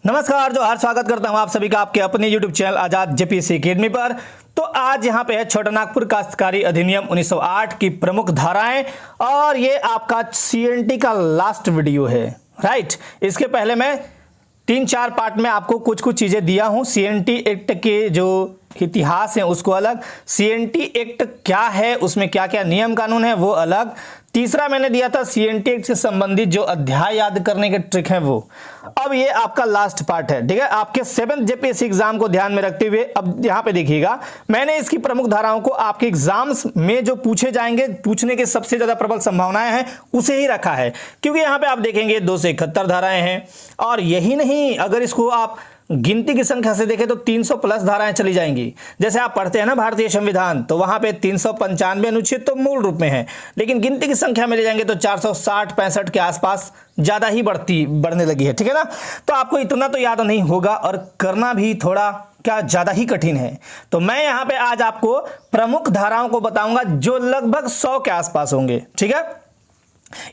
नमस्कार, जो हर स्वागत करता हूं आप सभी का आपके अपने YouTube चैनल आजाद जेपीएससी अकेडमी पर। तो आज यहां पे है छोटा नागपुर काश्तकारी अधिनियम 1908 की प्रमुख धाराएं और ये आपका सीएनटी का लास्ट वीडियो है, राइट। इसके पहले मैं 3-4 पार्ट में आपको कुछ चीजें दिया हूं। सीएनटी एक्ट के जो इतिहास है उसको अलग, सीएनटी एक्ट क्या है, उसमें क्या क्या नियम कानून है वो अलग। तीसरा मैंने दिया था सीएनटी एक्ट से संबंधित जो अध्याय याद करने के ट्रिक है वो। अब ये आपका लास्ट पार्ट है, ठीक है। आपके 7th जेपीएससी एग्जाम को ध्यान में रखते हुए अब यहां पे देखिएगा, मैंने इसकी प्रमुख धाराओं को आपके एग्जाम्स में जो पूछे जाएंगे, पूछने की सबसे ज्यादा प्रबल संभावनाएं हैं, उसे ही रखा है। क्योंकि यहां पे आप देखेंगे 2 से 71 धाराएं हैं और यही नहीं, अगर इसको आप गिनती की संख्या से देखें तो 300 प्लस धाराएं चली जाएंगी। जैसे आप पढ़ते हैं ना भारतीय संविधान, तो वहां पे 395 अनुच्छेद तो मूल रूप में है, लेकिन गिनती की संख्या में ले जाएंगे तो 460-65 के आसपास ज्यादा ही बढ़ने लगी है, ठीक है ना। तो आपको इतना तो याद नहीं होगा और करना भी थोड़ा क्या ज्यादा ही कठिन है। तो मैं यहां पे आज आपको प्रमुख धाराओं को बताऊंगा जो लगभग 100 के आसपास होंगे, ठीक है।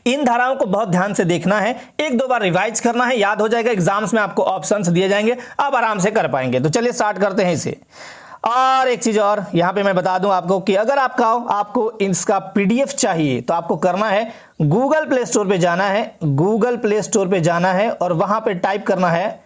इन धाराओं को बहुत ध्यान से देखना है, 1-2 बार रिवाइज करना है, याद हो जाएगा। एग्जाम्स में आपको ऑप्शंस दिए जाएंगे, आप आराम से कर पाएंगे। तो चलिए स्टार्ट करते हैं इसे। और एक चीज और यहां पे मैं बता दूं आपको कि अगर आपको इसका पीडीएफ चाहिए तो आपको करना है गूगल प्ले स्टोर पे जाना है, गूगल प्ले स्टोर पे जाना है और वहां पे टाइप करना है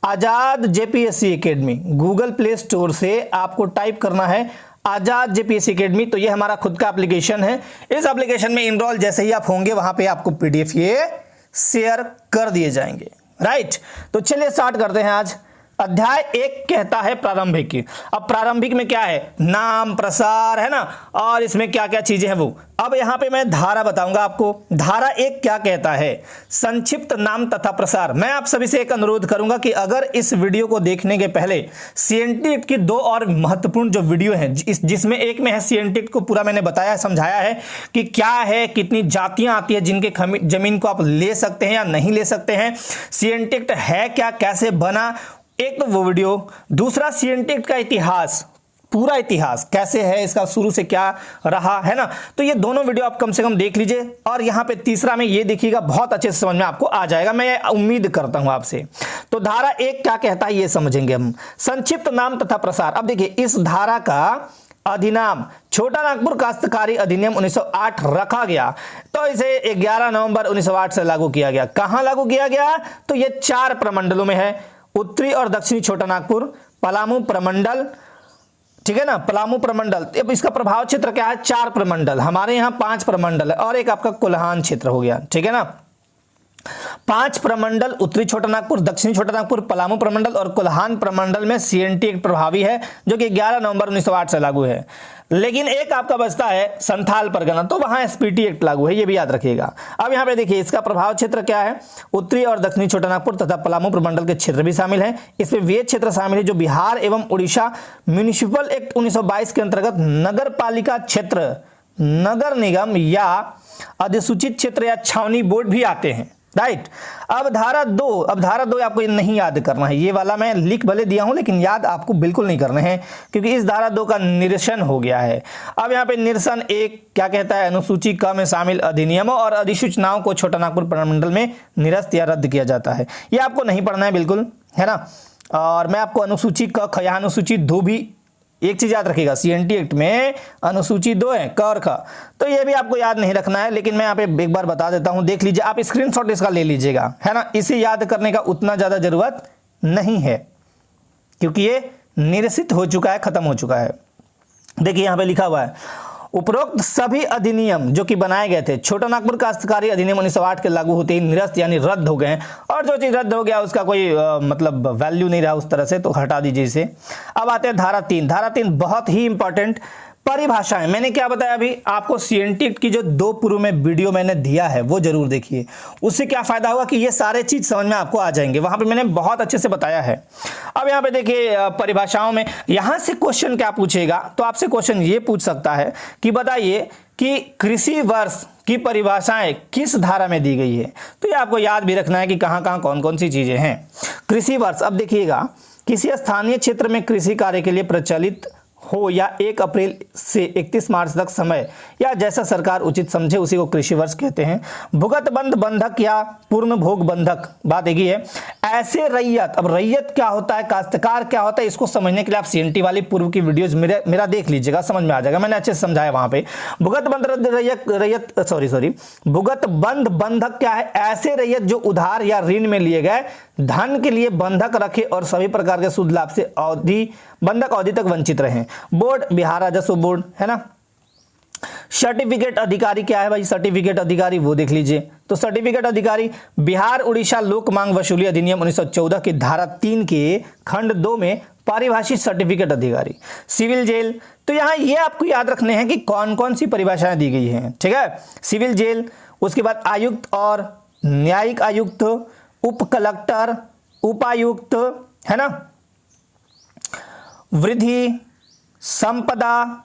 Azad JPSC academy. Google play store से आपको टाइप करना है आजाद जेपीएससी अकेडमी। तो ये हमारा खुद का एप्लीकेशन है। इस एप्लीकेशन में इनरोल जैसे ही आप होंगे वहां पे आपको पीडीएफ ये शेयर कर दिए जाएंगे, राइट। तो चलिए स्टार्ट करते हैं। आज अध्याय 1 कहता है प्रारंभिक की। अब प्रारंभिक में क्या है, नाम प्रसार है ना, और इसमें क्या क्या चीजें हैं वो। अब यहां पे मैं धारा बताऊंगा आपको। धारा 1 क्या कहता है, संक्षिप्त नाम तथा प्रसार। मैं आप सभी से एक अनुरोध करूंगा कि अगर इस वीडियो को देखने के पहले सीएनटी की 2 और महत्वपूर्ण जो वीडियो है, जिसमें एक में है सीएनटी को पूरा मैंने बताया समझाया है कि क्या है, कितनी जातियां आती है जिनके जमीन को आप ले सकते हैं या नहीं ले सकते हैं, सीएनटी है क्या, कैसे बना, एक तो वो वीडियो। दूसरा सीएनटी का इतिहास, पूरा इतिहास कैसे है, इसका शुरू से क्या रहा है ना। तो ये दोनों वीडियो आप कम से कम देख लीजिए। और यहां पे तीसरा में ये देखिएगा, बहुत अच्छे से समझ में आपको आ जाएगा, मैं उम्मीद करता हूं आपसे। तो धारा 1 क्या कहता है ये समझेंगे हम। संक्षिप्त नाम तथा प्रसार। अब देखिए, इस धारा का अधिनाम छोटा नागपुर काश्तकारी अधिनियम 1908 रखा गया। तो इसे 11 नवंबर 1908 से लागू किया गया। कहां लागू किया गया, तो ये 4 प्रमंडलों में है, उत्तरी और दक्षिणी छोटा नागपुर, पलामू प्रमंडल, ठीक है ना, पलामू प्रमंडल। अब इसका प्रभाव क्षेत्र क्या है, 4 प्रमंडल। हमारे यहाँ 5 प्रमंडल है और एक आपका कोल्हान क्षेत्र हो गया, ठीक है ना। 5 प्रमंडल, उत्तरी छोटा नागपुर, दक्षिणी छोटा नागपुर, पलामू प्रमंडल और कोल्हान प्रमंडल में सीएनटी एक्ट प्रभावी है, जो कि 11 नवंबर 1908 से लागू है। लेकिन एक आपका बचता है संथाल परगना, तो वहां एसपीटी एक्ट लागू है, ये भी याद रखिएगा। अब यहां पे देखिए, इसका प्रभाव क्षेत्र क्या है, उत्तरी और दक्षिणी छोटा नागपुर तथा पलामू प्रमंडल के क्षेत्र भी शामिल है। इसमें वे क्षेत्र शामिल है जो बिहार एवं उड़ीसा म्युनिसिपल एक्ट 1922 के अंतर्गत नगर पालिका क्षेत्र, नगर निगम या अधिसूचित क्षेत्र या छावनी बोर्ड भी आते हैं, राइट। अब धारा 2 आपको नहीं याद करना है, ये वाला मैं लिख भले दिया हूं लेकिन याद आपको बिल्कुल नहीं करने हैं, क्योंकि इस धारा 2 का निरसन हो गया है। अब यहाँ पे निरसन 1 क्या कहता है, अनुसूची क में शामिल अधिनियमों और अधिसूचनाओं को छोटा नागपुर प्रमंडल में निरस्त या रद्द किया जाता है। ये आपको नहीं पढ़ना है बिल्कुल, है ना। और मैं आपको अनुसूची क, ख या अनुसूची 2 भी, एक चीज याद रखिएगा, सीएनटी एक्ट में अनुसूची 2 है, क और ख, तो ये भी आपको याद नहीं रखना है। लेकिन मैं यहाँ पे एक बार बता देता हूं, देख लीजिए, आप स्क्रीनशॉट इसका ले लीजिएगा, है ना। इसे याद करने का उतना ज्यादा जरूरत नहीं है, क्योंकि ये निरसित हो चुका है, खत्म हो चुका है। देखिए यहाँ पे लिखा हुआ है, उपरोक्त सभी अधिनियम जो कि बनाए गए थे छोटा नागपुर काश्तकारी अधिनियम 1908 के लागू होते ही निरस्त यानी रद्द हो गए। और जो चीज रद्द हो गया उसका कोई मतलब वैल्यू नहीं रहा उस तरह से, तो हटा दीजिए इसे। अब आते हैं धारा 3। धारा 3 बहुत ही इंपॉर्टेंट परिभाषाएं। मैंने क्या बताया अभी आपको, सीएनटी की जो 2 पूर्व में वीडियो मैंने दिया है वो जरूर देखिए। उससे क्या फायदा होगा कि ये सारे चीज समझ में आपको आ जाएंगे, वहां पे मैंने बहुत अच्छे से बताया है। अब यहाँ पे देखिए परिभाषाओं में, यहां से क्वेश्चन क्या पूछेगा, तो आपसे क्वेश्चन ये पूछ सकता है कि बताइए कि कृषि वर्ष की परिभाषाएं किस धारा में दी गई है। तो ये आपको याद भी रखना है कि कहां कौन कौन सी चीजें हैं। कृषि वर्ष, अब देखिएगा, किसी स्थानीय क्षेत्र में कृषि कार्य के लिए प्रचलित हो या 1 अप्रैल से 31 मार्च तक समय या जैसा सरकार उचित समझे उसी को कृषि वर्ष कहते हैं। भुगत बंध बंधक या पूर्ण भोग बंधक, बात एक ही है। ऐसे रैयत, अब रैयत क्या होता है, काश्तकार क्या होता है, इसको समझने के लिए आप सीएनटी वाली पूर्व की वीडियोस मेरा देख लीजिएगा, समझ में आ जाएगा। मैंने अच्छे से समझाया वहां पे। भुगत बंध बंधक क्या है, ऐसे रैयत जो उधार या ऋण में लिए गए धन के लिए बंधक रखे और सभी प्रकार के शुद्ध लाभ से बंधक अवधि तक वंचित रहे। बोर्ड, बिहार राजस्व बोर्ड है ना। सर्टिफिकेट अधिकारी क्या है भाई, सर्टिफिकेट अधिकारी वो देख लीजिए। तो सर्टिफिकेट अधिकारी बिहार उड़ीसा लोक मांग वसूली अधिनियम 1914 की धारा 3 के खंड 2 में परिभाषित सर्टिफिकेट अधिकारी। सिविल जेल, तो यहां ये आपको याद रखने हैं कि कौन कौन सी परिभाषाएं दी गई हैं, ठीक है। सिविल जेल, उसके बाद आयुक्त और न्यायिक आयुक्त, उप कलेक्टर, उपायुक्त है ना, वृद्धि, संपदा,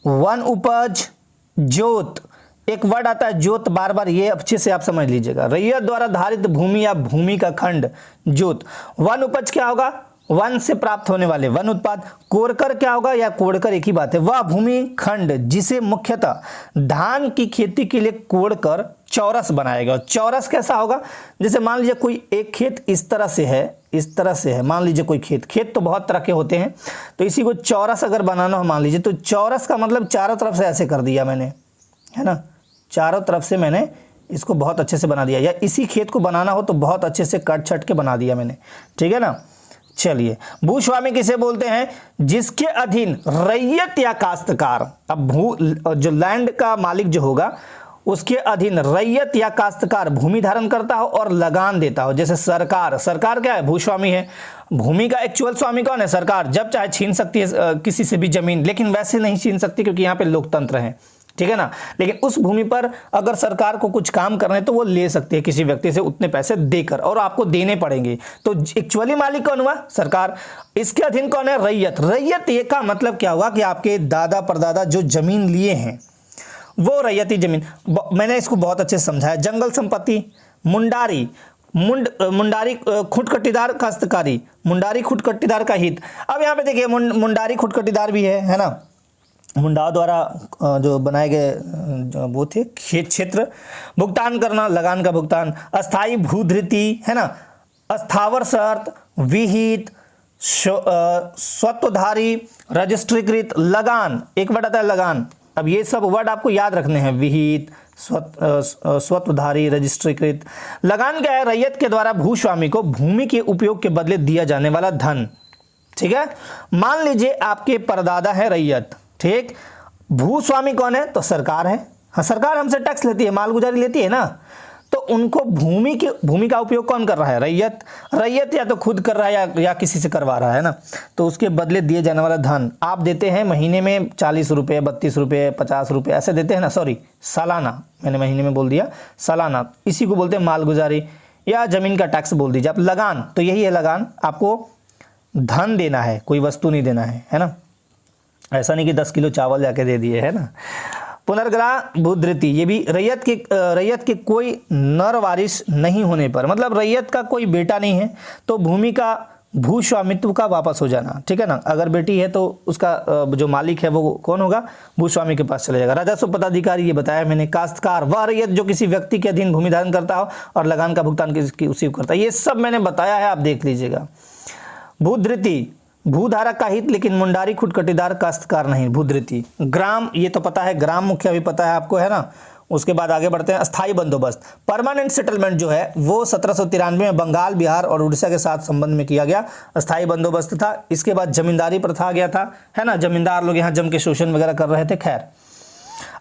वन उपज, जोत, एक वर्ड आता है जोत, बार बार ये अच्छे से आप समझ लीजिएगा। रैयत द्वारा धारित भूमि या भूमि का खंड, जोत। वन उपज क्या होगा, वन से प्राप्त होने वाले वन उत्पाद। कोड़कर क्या होगा, या कोड़कर एक ही बात है, वह भूमि खंड जिसे मुख्यतः धान की खेती के लिए कोड़कर चौरस बनाया गया। चौरस कैसा होगा, जैसे मान लीजिए कोई एक खेत इस तरह से है, इस तरह से है, मान लीजिए कोई खेत तो बहुत तरह के होते हैं, तो इसी को चौरस अगर बनाना हो मान लीजिए, तो चौरस का मतलब चारों तरफ से ऐसे कर दिया मैंने, है ना, चारों तरफ से मैंने इसको बहुत अच्छे से बना दिया। या इसी खेत को बनाना हो तो बहुत अच्छे से कट छट के बना दिया मैंने, ठीक है ना। चलिए, भूस्वामी किसे बोलते हैं, जिसके अधीन रैयत या काश्तकार, अब जो लैंड का मालिक जो होगा उसके अधीन रैयत या काश्तकार भूमि धारण करता हो और लगान देता हो। जैसे सरकार, सरकार क्या है, भूस्वामी है। भूमि का एक्चुअल स्वामी कौन है, सरकार। जब चाहे छीन सकती है किसी से भी जमीन, लेकिन वैसे नहीं छीन सकती क्योंकि यहाँ पे लोकतंत्र है, ठीक है ना। लेकिन उस भूमि पर अगर सरकार को कुछ काम करना है तो वो ले सकती है किसी व्यक्ति से उतने पैसे देकर, और आपको देने पड़ेंगे। तो एक्चुअली मालिक कौन हुआ, सरकार। इसके अधीन कौन है, रैयत। रैयत ये का मतलब क्या हुआ कि आपके दादा परदादा जो जमीन लिए हैं वो रैयती जमीन। मैंने इसको बहुत अच्छे से समझाया। जंगल संपत्ति, मुंडारी, मुंडारी खुटकटीदार काश्तकारी, मुंडारी खुटकटीदार का हित। अब यहाँ पे देखिए मुंडारी खुटकटीदार भी है ना, मुंडाओं द्वारा जो बनाए गए वो थे खेत क्षेत्र। भुगतान करना, लगान का भुगतान। अस्थाई भूधृति है ना, अस्थावर शर्त, विहित, स्वत्वधारी, रजिस्ट्रीकृत, लगान, एक वर्ड आता है लगान। अब ये सब वर्ड आपको याद रखने हैं, विहित, स्वत्वधारी, रजिस्ट्रीकृत। लगान क्या है, रैयत के द्वारा भूस्वामी को भूमि के उपयोग के बदले दिया जाने वाला धन, ठीक है। मान लीजिए आपके परदादा है रैयत, ठीक, भूस्वामी कौन है, तो सरकार है। हाँ, सरकार हमसे टैक्स लेती है, मालगुजारी लेती है ना, तो उनको भूमि का उपयोग कौन कर रहा है, रैयत। रैयत या तो खुद कर रहा है या किसी से करवा रहा है ना, तो उसके बदले दिए जाने वाला धन आप देते हैं महीने में 40 रुपये, 32 रुपये, 50 रुपये ऐसे देते हैं ना, सॉरी सालाना, मैंने महीने में बोल दिया, सालाना। इसी को बोलते हैं मालगुजारी या जमीन का टैक्स बोल दीजिए आप। लगान तो यही है, लगान आपको धन देना है, कोई वस्तु नहीं देना है ना। ऐसा नहीं कि 10 किलो चावल जाके दे दिए, है ना। पुनर्ग्रह भूधृति, ये भी रैयत के कोई नर वारिस नहीं होने पर, मतलब रैयत का कोई बेटा नहीं है तो भूमि का भूस्वामित्व का वापस हो जाना, ठीक है ना। अगर बेटी है तो उसका जो मालिक है वो कौन होगा, भूस्वामी के पास चले जाएगा। राजस्व पदाधिकारी, ये बताया मैंने। काश्तकार, वह रैयत जो किसी व्यक्ति के अधीन भूमि धारण करता हो और लगान का भुगतान उसी को करता है। ये सब मैंने बताया है, आप देख लीजिएगा। भूधृति, भूधारक का हित, लेकिन मुंडारी खुटकटीदार काश्तकार नहीं। भूधृति। ग्राम, ये तो पता है, ग्राम मुखिया भी पता है आपको, है ना। उसके बाद आगे बढ़ते हैं। अस्थाई बंदोबस्त, परमानेंट सेटलमेंट जो है वो 1793 में बंगाल, बिहार और उड़ीसा के साथ संबंध में किया गया, अस्थाई बंदोबस्त था। इसके बाद जमींदारी प्रथा आ गया था, है ना, जमींदार लोग यहाँ जम के शोषण वगैरह कर रहे थे। खैर,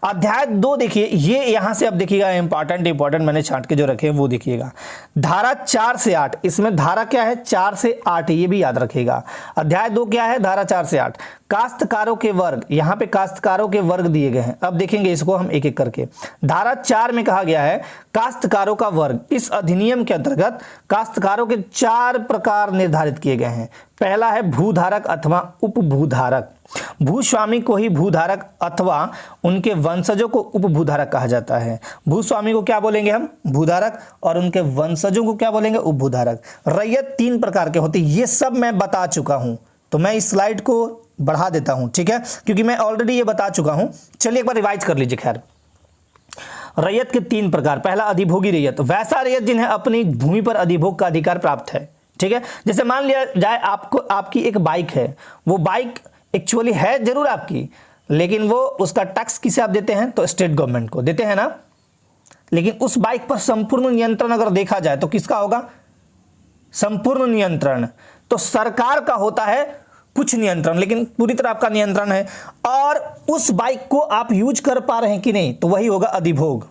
अध्याय 2 देखिए, ये यहां से अब देखिएगा इंपॉर्टेंट मैंने छांट के जो रखे हैं वो देखिएगा। धारा 4 से 8, इसमें धारा क्या है, 4 से 8, ये भी याद रखिएगा। अध्याय 2 क्या है, धारा 4 से 8। काश्तकारों के वर्ग, यहां पे काश्तकारों के वर्ग दिए गए हैं। अब देखेंगे इसको हम एक एक करके। धारा 4 में कहा गया है काश्तकारों का वर्ग। इस अधिनियम के अंतर्गत काश्तकारों के 4 प्रकार निर्धारित किए गए हैं। पहला है भूधारक अथवा उपभूधारक। भूस्वामी को ही भूधारक अथवा उनके वंशजों को उपभूधारक कहा जाता है। भूस्वामी को क्या बोलेंगे हम, भूधारक, और उनके वंशजों को क्या बोलेंगे, उपभूधारक। रैयत 3 प्रकार के होते हैं, ये सब मैं बता चुका हूं, तो मैं इस स्लाइड को बढ़ा देता हूं, ठीक है, क्योंकि मैं ऑलरेडी ये बता चुका हूं। चलिए एक बार रिवाइज कर लीजिए। खैर, रैयत के 3 प्रकार। पहला अधिभोगी रैयत, वैसा रैयत जिन्हें अपनी भूमि पर अधिभोग का अधिकार प्राप्त है। ठीक है, जैसे मान लिया जाए आपको आपकी एक बाइक है, वो बाइक एक्चुअली है जरूर आपकी, लेकिन वो उसका टैक्स किसे आप देते हैं, तो स्टेट गवर्नमेंट को देते हैं ना। लेकिन उस बाइक पर संपूर्ण नियंत्रण अगर देखा जाए तो किसका होगा, संपूर्ण नियंत्रण तो सरकार का होता है, कुछ नियंत्रण लेकिन पूरी तरह आपका नियंत्रण है। और उस बाइक को आप यूज कर पा रहे हैं कि नहीं, तो वही होगा अधिभोग।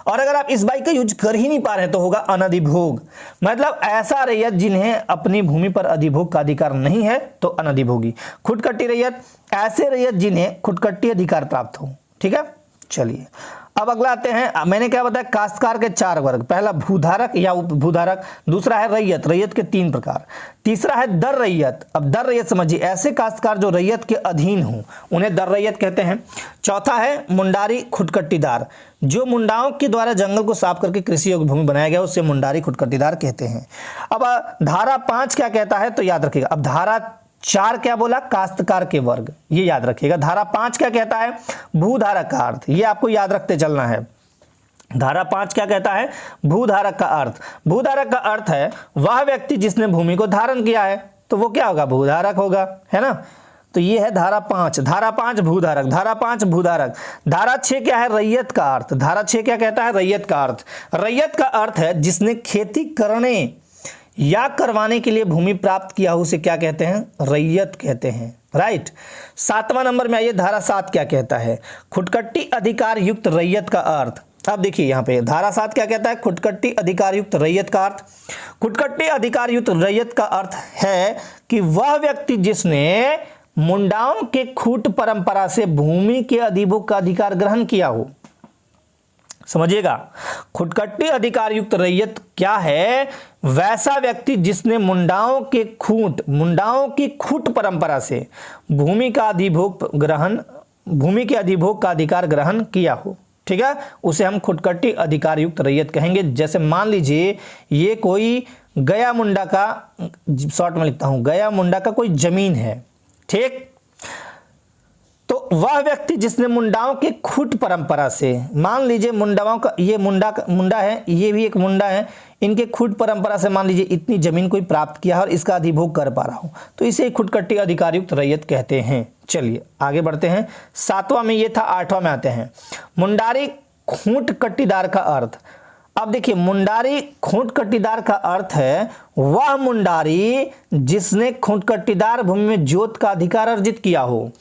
और अगर आप इस बाइक का यूज कर ही नहीं पा रहे तो होगा अनधिभोग। मतलब ऐसा रैयत जिन्हें अपनी भूमि पर अधिभोग का अधिकार नहीं है तो अनधिभोगी। खुदकट्टी रैयत, ऐसे रैयत जिन्हें खुदकट्टी अधिकार प्राप्त हो। ठीक है, चलिए अब अगला आते हैं। मैंने क्या बताया, काश्तकार के 4 वर्ग। पहला भूधारक या उपभूधारक, दूसरा है रैयत, रैयत के 3 प्रकार, तीसरा है दर रैयत। अब दर रैयत समझिए, ऐसे काश्तकार जो रैयत के अधीन हो उन्हें दर रैयत कहते हैं। चौथा है मुंडारी खुदकट्टीदार, जो मुंडाओं के द्वारा जंगल को साफ करके कृषि योग्य भूमि बनाया गया उससे मुंडारी खुदकट्टीदार कहते हैं। अब धारा 5 क्या कहता है, तो याद रखिएगा। अब धारा 4 क्या बोला, काश्तकार के वर्ग, ये याद रखिएगा। धारा 5 क्या कहता है, भूधारक का अर्थ, ये आपको याद रखते चलना है। धारा 5 क्या कहता है, भूधारक का अर्थ। भूधारक का अर्थ है वह व्यक्ति जिसने भूमि को धारण किया है, तो वो क्या होगा, भूधारक होगा, है ना। तो ये है धारा 5। धारा 5 भूधारक, धारा 5 भूधारक। धारा 6 क्या है, रैयत का अर्थ। धारा 6 क्या कहता है, रैयत का अर्थ। रैयत का अर्थ है जिसने खेती करने या करवाने के लिए भूमि प्राप्त किया हो, उसे क्या कहते हैं, रैयत कहते हैं। राइट। 7वां नंबर में आइए, धारा 7 क्या कहता है, खुदकट्टी अधिकार युक्त रैयत का अर्थ। अब देखिए यहाँ पे धारा 7 क्या कहता है, खुदकट्टी अधिकार युक्त रैयत का अर्थ। खुदकट्टी अधिकार युक्त रैयत का अर्थ है कि वह व्यक्ति जिसने मुंडाओं के खूट परंपरा से भूमि के अधिभोग का अधिकार ग्रहण किया हो। समझिएगा, खुदकट्टी अधिकार युक्त रैयत क्या है, वैसा व्यक्ति जिसने मुंडाओं की खूट परंपरा से भूमि के अधिभोग का अधिकार ग्रहण किया हो। ठीक है, उसे हम खुदकट्टी अधिकार युक्त रैयत कहेंगे। जैसे मान लीजिए ये कोई गया मुंडा का, शॉर्ट में लिखता हूं, गया मुंडा का कोई जमीन है। ठीक, तो वह व्यक्ति जिसने मुंडाओं के खूट परंपरा से, मान लीजिए मुंडाओं का, ये मुंडा है, ये भी एक मुंडा है, इनके खूट परंपरा से मान लीजिए इतनी जमीन कोई प्राप्त किया है और इसका अधिभोग कर पा रहा हूं, तो इसे खुदकट्टी अधिकार युक्त रैयत कहते हैं। चलिए आगे बढ़ते हैं। 7वां में ये था, 8वां में आते हैं, मुंडारी खूंट कट्टीदार का अर्थ। अब देखिए, मुंडारी खूंटकट्टीदार का अर्थ है वह मुंडारी जिसने खूंटकट्टीदार भूमि में जोत का अधिकार अर्जित किया हो।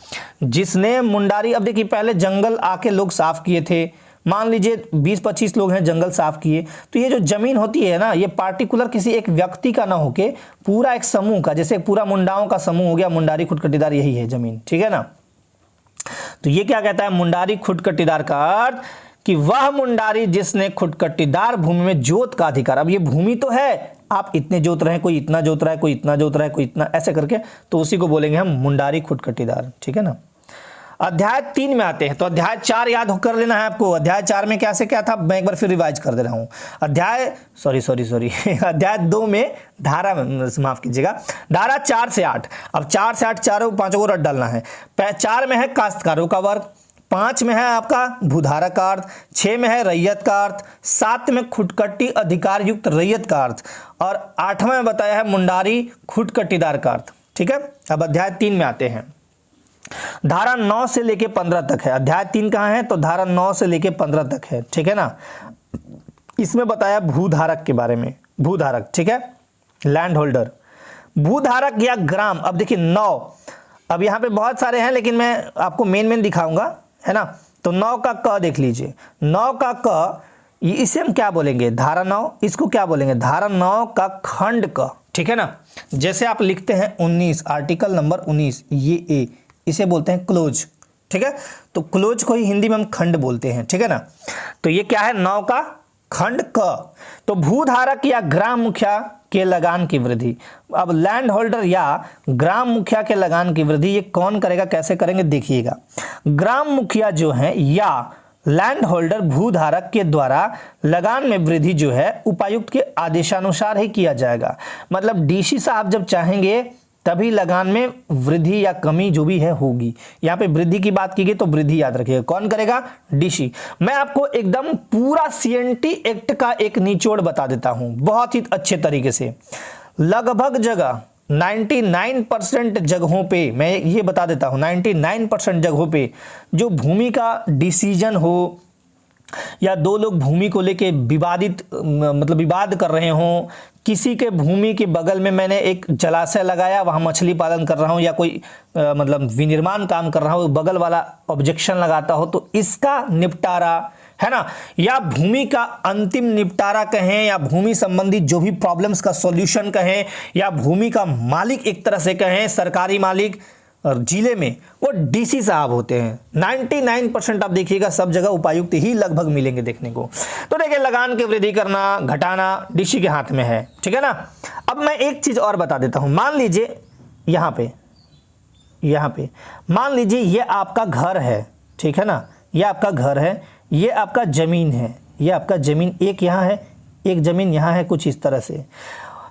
जिसने मुंडारी, अब देखिए पहले जंगल आके लोग साफ किए थे, मान लीजिए 20-25 लोग हैं, जंगल साफ किए, तो ये जो जमीन होती है ना, ये पार्टिकुलर किसी एक व्यक्ति का ना होके पूरा एक समूह का, जैसे पूरा मुंडाओं का समूह हो गया, मुंडारी खुदकट्टीदार यही है जमीन। ठीक है ना, तो ये क्या कहता है, मुंडारी खुदकट्टीदार का अर्थ कि वह मुंडारी जिसने खुदकट्टीदार भूमि में जोत का अधिकार, अब ये भूमि तो है, आप इतने जोत रहे हैं, कोई इतना जोत रहा है, कोई इतना जोत रहा है, कोई इतना, ऐसे करके, तो उसी को बोलेंगे हम मुंडारी खुदकट्टीदार। ठीक है ना। अध्याय 3 में आते हैं, तो अध्याय 4 याद कर लेना है आपको। अध्याय 4 में कैसे क्या था, मैं एक बार फिर रिवाइज कर दे रहा हूं। अध्याय अध्याय 2 में धारा, माफ कीजिएगा, धारा 4 से 8। अब 4 से 8 चारों 5 को रट डालना है। 4 में है काश्तकारों का वर्ग, 5 में है आपका भूधारक का अर्थ, 6 में है रैयत का अर्थ, 7 में खुदकट्टी अधिकार युक्त रैयत का अर्थ, और 8वां में बताया है मुंडारी खुदकट्टीदार का अर्थ। ठीक है, अब अध्याय 3 में आते हैं। धारा 9 से लेके 15 तक है। अध्याय 3 कहाँ है, तो धारा 9 से लेके 15 तक है। ठीक है ना। इसमें बताया भूधारक के बारे में, भूधारक। ठीक है, लैंड होल्डर, भूधारक या ग्राम। अब देखिए 9, अब यहाँ पे बहुत सारे हैं लेकिन मैं आपको मेन दिखाऊंगा, है ना। तो 9 का क देख लीजिए, 9 का क, इसे हम क्या बोलेंगे, धारा 9, इसको क्या बोलेंगे, धारा 9 का खंड क। ठीक है ना। जैसे आप लिखते हैं 19, आर्टिकल नंबर 19, ये ए, इसे बोलते हैं क्लोज। ठीक है, तो क्लोज को ही हिंदी में हम खंड बोलते हैं। ठीक है ना। तो ये क्या है, 9 का खंड क। तो भूधारक या ग्राम मुखिया के लगान की वृद्धि। अब लैंड होल्डर या ग्राम मुखिया के लगान की वृद्धि ये कौन करेगा, कैसे करेंगे, देखिएगा। ग्राम मुखिया जो है या लैंड होल्डर भूधारक के द्वारा लगान में वृद्धि जो है उपायुक्त के आदेशानुसार ही किया जाएगा। मतलब डीसी साहब जब चाहेंगे तभी लगान में वृद्धि या कमी जो भी है होगी। यहाँ पे वृद्धि की बात की गई तो वृद्धि याद रखिएगा, कौन करेगा? डीसी। मैं आपको एकदम पूरा सीएनटी एक्ट का एक निचोड़ बता देता हूं बहुत ही अच्छे तरीके से। लगभग जगह 99% जगहों पे मैं ये बता देता हूं, 99% जगहों पे जो भूमि का डिसीजन हो या दो लोग भूमि को लेके मतलब विवाद कर रहे हों, किसी के भूमि के बगल में मैंने एक जलाशय लगाया, वहां मछली पालन कर रहा हूं या कोई मतलब विनिर्माण काम कर रहा हूं, बगल वाला ऑब्जेक्शन लगाता हो, तो इसका निपटारा है ना, या भूमि का अंतिम निपटारा कहें या भूमि संबंधी जो भी प्रॉब्लम्स का सॉल्यूशन कहें या भूमि का मालिक एक तरह से कहें, सरकारी मालिक और जिले में वो डीसी साहब होते हैं। 99% आप देखिएगा सब जगह उपायुक्त ही लगभग मिलेंगे देखने को। तो देखिए, लगान की वृद्धि करना घटाना डीसी के हाथ में है, ठीक है ना। अब मैं एक चीज और बता देता हूं। मान लीजिए यहाँ पे मान लीजिए ये आपका घर है, ठीक है ना, ये आपका घर है, ये आपका जमीन है, ये आपका जमीन एक यहाँ है, एक जमीन यहाँ है, कुछ इस तरह से।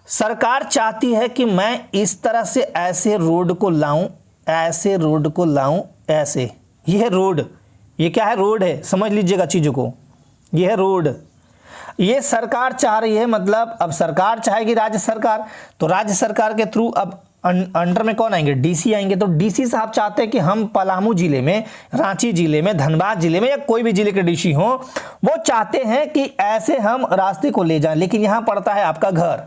सरकार चाहती है कि मैं इस तरह से ऐसे रोड को लाऊं, ऐसे रोड को लाऊं, ऐसे। ये है रोड, ये क्या है? रोड है, समझ लीजिएगा चीज़ों को, ये है रोड। ये सरकार चाह रही है, मतलब अब सरकार चाहेगी राज्य सरकार, तो राज्य सरकार के थ्रू अब अंडर में कौन आएंगे? डीसी आएंगे। तो डीसी साहब चाहते हैं कि हम पलामू जिले में, रांची जिले में, धनबाद जिले में या कोई भी जिले के डीसी हो, वो चाहते हैं कि ऐसे हम रास्ते को ले जाएं, लेकिन यहाँ पड़ता है आपका घर।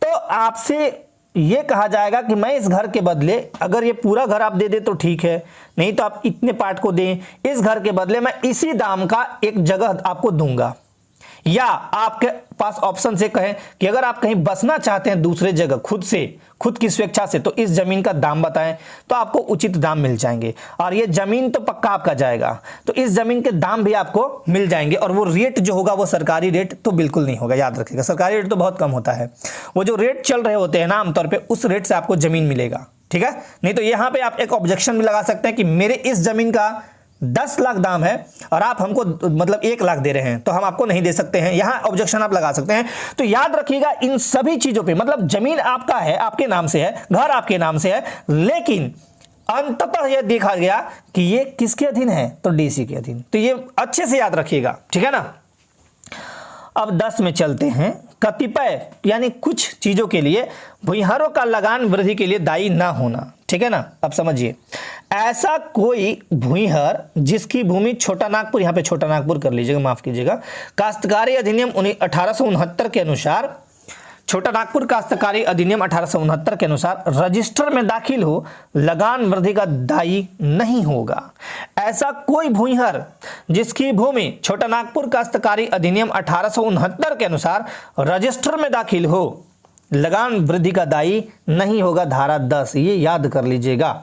तो आपसे ये कहा जाएगा कि मैं इस घर के बदले, अगर ये पूरा घर आप दे दे तो ठीक है, नहीं तो आप इतने पार्ट को दें, इस घर के बदले मैं इसी दाम का एक जगह आपको दूंगा। या आपके पास ऑप्शन से कहें कि अगर आप कहीं बसना चाहते हैं दूसरे जगह खुद की स्वेच्छा से, तो इस जमीन का दाम बताएं, तो आपको उचित दाम मिल जाएंगे। और ये जमीन तो पक्का आपका जाएगा, तो इस जमीन के दाम भी आपको मिल जाएंगे। और वो रेट जो होगा वो सरकारी रेट तो बिल्कुल नहीं होगा, याद रखिएगा। सरकारी रेट तो बहुत कम होता है, वो जो रेट चल रहे होते हैं ना आमतौर पर, उस रेट से आपको जमीन मिलेगा, ठीक है। नहीं तो यहाँ पे आप एक ऑब्जेक्शन भी लगा सकते हैं कि मेरे इस जमीन का 10 लाख दाम है और आप हमको मतलब 1 लाख दे रहे हैं, तो हम आपको नहीं दे सकते हैं। यहां ऑब्जेक्शन आप लगा सकते हैं। तो याद रखिएगा इन सभी चीजों पे, मतलब जमीन आपका है, आपके नाम से है, घर आपके नाम से है, लेकिन अंततः यह देखा गया कि ये किसके अधीन है? तो डीसी के अधीन। तो ये अच्छे से याद रखिएगा, ठीक है ना। अब 10 में चलते हैं। कतिपय यानी कुछ चीजों के लिए भूमिहारों का लगान वृद्धि के लिए दायी ना होना, ठीक है ना। अब समझिए, ऐसा कोई भूमिहार जिसकी भूमि छोटा नागपुर, यहाँ पे छोटा नागपुर कर लीजिएगा, माफ कीजिएगा, काश्तकारी अधिनियम 1869 के अनुसार, छोटा नागपुर काश्तकारी अधिनियम 1869 के अनुसार रजिस्टर में दाखिल हो, लगान वृद्धि का दायी नहीं होगा। ऐसा कोई भूमिहार जिसकी भूमि छोटा नागपुर काश्तकारी अधिनियम 1869 के अनुसार रजिस्टर में दाखिल हो, लगान वृद्धि का दायी नहीं होगा। धारा 10 ये याद कर लीजिएगा।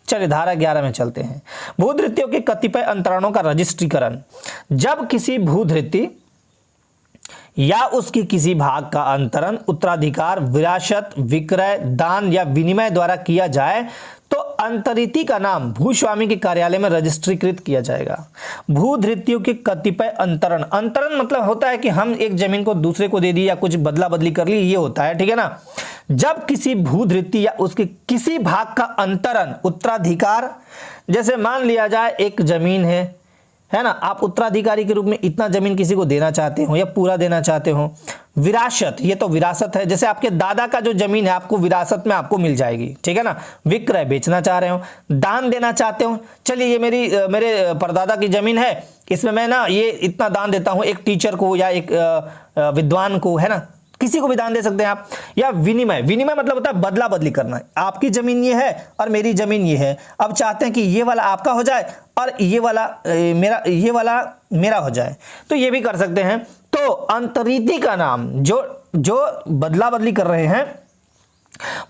चलिए धारा 11 में चलते हैं। भूधृतियों के कतिपय अंतरणों का रजिस्ट्रीकरण। जब किसी भूधृति या उसकी किसी भाग का अंतरण, उत्तराधिकार, विरासत, विक्रय, दान या विनिमय द्वारा किया जाए तो अंतरिति का नाम भूस्वामी के कार्यालय में रजिस्ट्रीकृत किया जाएगा। भूधृतियों के कतिपय अंतरण, अंतरण मतलब होता है कि हम एक जमीन को दूसरे को दे दी या कुछ बदला बदली कर ली, ये होता है, ठीक है ना। जब किसी भूधृति या उसके किसी भाग का अंतरण, उत्तराधिकार, जैसे मान लिया जाए एक जमीन है ना, आप उत्तराधिकारी के रूप में इतना जमीन किसी को देना चाहते हो या पूरा देना चाहते हो। विरासत, ये तो विरासत है, जैसे आपके दादा का जो जमीन है आपको विरासत में आपको मिल जाएगी, ठीक है ना। विक्रय, बेचना चाह रहे हो। दान देना चाहते हो, चलिए ये मेरे परदादा की जमीन है, इसमें मैं ना ये इतना दान देता हूं एक टीचर को या एक विद्वान को, है ना, किसी को भी दान दे सकते हैं आप। या विनिमय, विनिमय मतलब होता है बदला बदली करना। आपकी जमीन ये है और मेरी जमीन ये है, अब चाहते हैं कि ये वाला आपका हो जाए और ये वाला मेरा हो जाए, तो ये भी कर सकते हैं। तो अंतरिति का नाम जो बदला बदली कर रहे हैं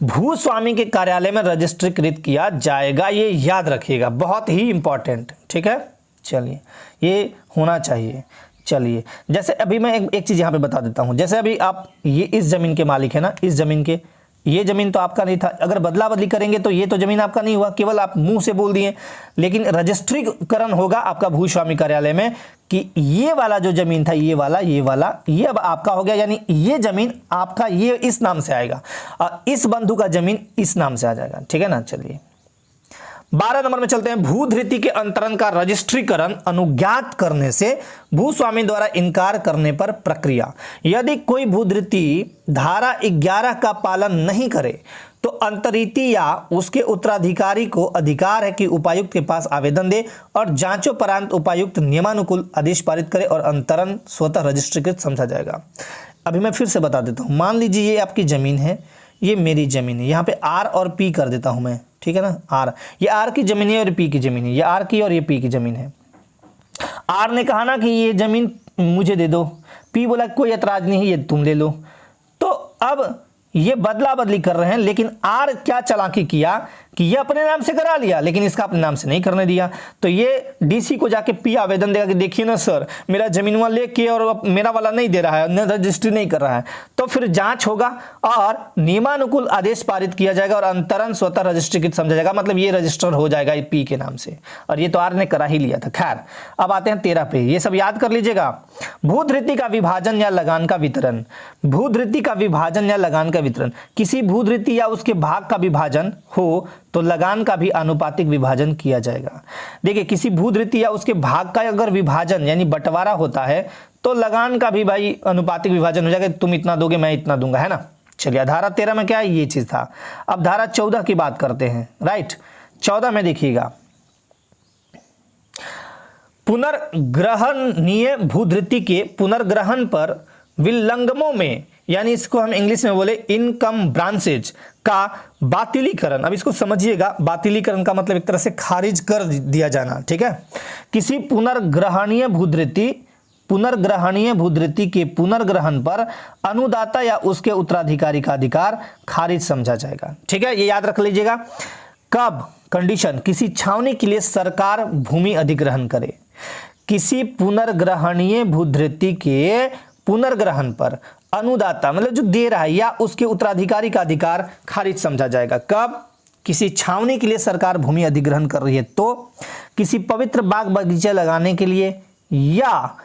भूस्वामी के कार्यालय में रजिस्ट्रीकृत किया जाएगा, ये याद रखिएगा, बहुत ही इंपॉर्टेंट, ठीक है। चलिए ये होना चाहिए। चलिए जैसे अभी मैं एक चीज़ यहाँ पे बता देता हूँ। जैसे अभी आप ये इस ज़मीन के मालिक है ना, इस ज़मीन के, ये ज़मीन तो आपका नहीं था, अगर बदला बदली करेंगे तो ये तो ज़मीन आपका नहीं हुआ, केवल आप मुंह से बोल दिए, लेकिन रजिस्ट्रीकरण होगा आपका भूस्वामी कार्यालय में कि ये वाला जो जमीन था, ये अब आपका हो गया, यानी ये जमीन आपका ये इस नाम से आएगा और इस बंधु का जमीन इस नाम से आ जाएगा। ठीक है ना। चलिए 12 नंबर में चलते हैं। भूधृति के अंतरण का रजिस्ट्रीकरण अनुज्ञात करने से भूस्वामी द्वारा इनकार करने पर प्रक्रिया। यदि कोई भूधृति धारा 11 का पालन नहीं करे तो अंतरिति या उसके उत्तराधिकारी को अधिकार है कि उपायुक्त के पास आवेदन दे और जांचोपरांत उपायुक्त नियमानुकूल आदेश पारित करे और अंतरण स्वतः रजिस्ट्रीकृत समझा जाएगा। अभी मैं फिर से बता देता हूं। मान लीजिए ये आपकी जमीन है, ये मेरी जमीन है, यहाँ पे आर और पी कर देता हूं मैं। ठीक है ना। आर, ये आर की जमीन है और पी की जमीन है, ये आर की और ये पी की जमीन है। आर ने कहा ना कि ये जमीन मुझे दे दो, पी बोला कोई ऐतराज नहीं है, ये तुम ले लो। तो अब ये बदला बदली कर रहे हैं, लेकिन आर क्या चालाकी किया कि ये अपने नाम से करा लिया लेकिन इसका अपने नाम से नहीं करने दिया। तो ये डीसी को जाके पी आवेदन देगा कि देखिए ना सर, मेरा जमीन वाला लेके और मेरा वाला नहीं दे रहा है, न रजिस्ट्री नहीं कर रहा है। तो फिर जांच होगा और नियमानुकूल आदेश पारित किया जाएगा और अंतरण स्वतः रजिस्ट्रीकृत समझा जाएगा, मतलब ये रजिस्टर हो जाएगा पी के नाम से, और ये तो आर ने करा ही लिया था। खैर अब आते हैं 13 पे, ये सब याद कर लीजिएगा। भूधृति का विभाजन या लगान का वितरण। भूधृति का विभाजन या लगान का वितरण, किसी भूधृति या उसके भाग का विभाजन हो तो लगान का भी आनुपातिक विभाजन किया जाएगा। देखिए किसी भूधृति या उसके भाग का अगर विभाजन यानी बंटवारा होता है तो लगान का भी भाई अनुपातिक विभाजन हो जाएगा, तुम इतना दोगे मैं इतना दूंगा, है ना। चलिए धारा 13 में क्या है, ये चीज था। अब धारा 14 की बात करते हैं। राइट, 14 में देखिएगा, पुनर्ग्रहणीय भूधृति के पुनर्ग्रहण पर विलंगमों में, यानी इसको हम इंग्लिश में बोले इनकम ब्रांचेज का बातिलीकरण। अब इसको समझिएगा, बातिलीकरण का मतलब एक तरह से खारिज कर दिया जाना। ठीक है। किसी पुनर्ग्रहणीय भूधृति के पुनर्ग्रहण पर अनुदाता या उसके उत्तराधिकारी का अधिकार खारिज समझा जाएगा। ठीक है, ये याद रख लीजिएगा। कब कंडीशन, किसी छावनी के लिए सरकार भूमि अधिग्रहण करे। किसी पुनर्ग्रहणीय भूधृति के पुनर्ग्रहण पर अनुदाता मतलब जो दे रहा है या उसके उत्तराधिकारी का अधिकार खारिज समझा जाएगा। कब, किसी छावनी के लिए सरकार भूमि अधिग्रहण कर रही है तो, किसी पवित्र बाग बगीचे लगाने के लिए, या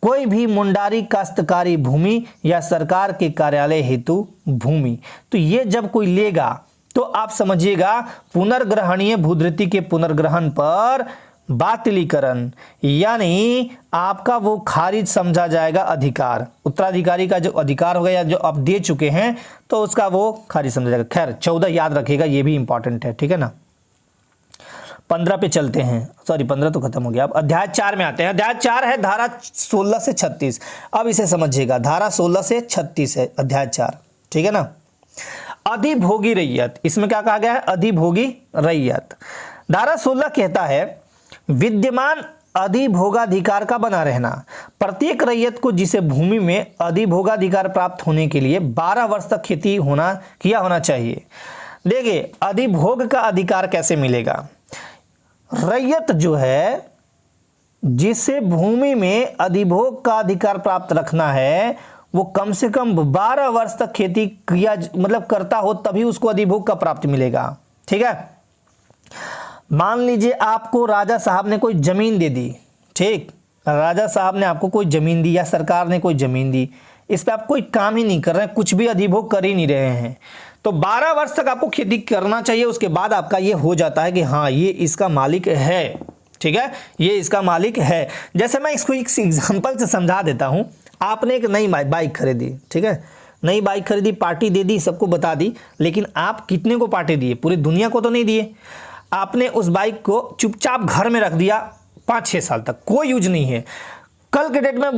कोई भी मुंडारी काश्तकारी भूमि या सरकार के कार्यालय हेतु भूमि। तो ये जब कोई लेगा तो आप समझिएगा पुनर्ग्रहणीय भूधृति के पुनर्ग्रहण पर बातिलीकरण, यानी आपका वो खारिज समझा जाएगा अधिकार, उत्तराधिकारी का जो अधिकार होगा या जो आप दे चुके हैं तो उसका वो खारिज समझा जाएगा। खैर 14 याद रखिएगा, ये भी इंपॉर्टेंट है। ठीक है ना। 15 पे चलते हैं, सॉरी 15 तो खत्म हो गया। अब अध्याय 4 में आते हैं। अध्याय 4 है धारा 16 से 36। अब इसे समझिएगा, धारा 16 से 36 है अध्याय 4। ठीक है ना। अधिभोगी रैयत, इसमें क्या कहा गया है, अधिभोगी रैयत। धारा 16 कहता है विद्यमान अधिभोगाधिकार का बना रहना। प्रत्येक रैयत को जिसे भूमि में अधिभोगाधिकार प्राप्त होने के लिए 12 वर्ष तक खेती किया होना चाहिए। देखिए अधिभोग का अधिकार कैसे मिलेगा। रैयत जो है जिसे भूमि में अधिभोग का अधिकार प्राप्त रखना है वो कम से कम 12 वर्ष तक खेती किया मतलब करता हो तभी उसको अधिभोग का प्राप्त मिलेगा। ठीक है। मान लीजिए आपको राजा साहब ने कोई जमीन दे दी। ठीक, राजा साहब ने आपको कोई जमीन दी या सरकार ने कोई जमीन दी, इस पे आप कोई काम ही नहीं कर रहे हैं, कुछ भी अधिभोग कर ही नहीं रहे हैं, तो 12 वर्ष तक आपको खेती करना चाहिए। उसके बाद आपका ये हो जाता है कि हाँ ये इसका मालिक है। ठीक है, ये इसका मालिक है। जैसे मैं इसको एक एग्जाम्पल से समझा देता हूँ। आपने एक नई बाइक खरीदी। ठीक है, नई बाइक खरीदी, पार्टी दे दी, सबको बता दी, लेकिन आप कितने को पार्टी दिए, पूरी दुनिया को तो नहीं दिए। आपने उस बाइक को चुपचाप घर में रख दिया 5-6 साल तक, कोई यूज नहीं है। कल के डेट में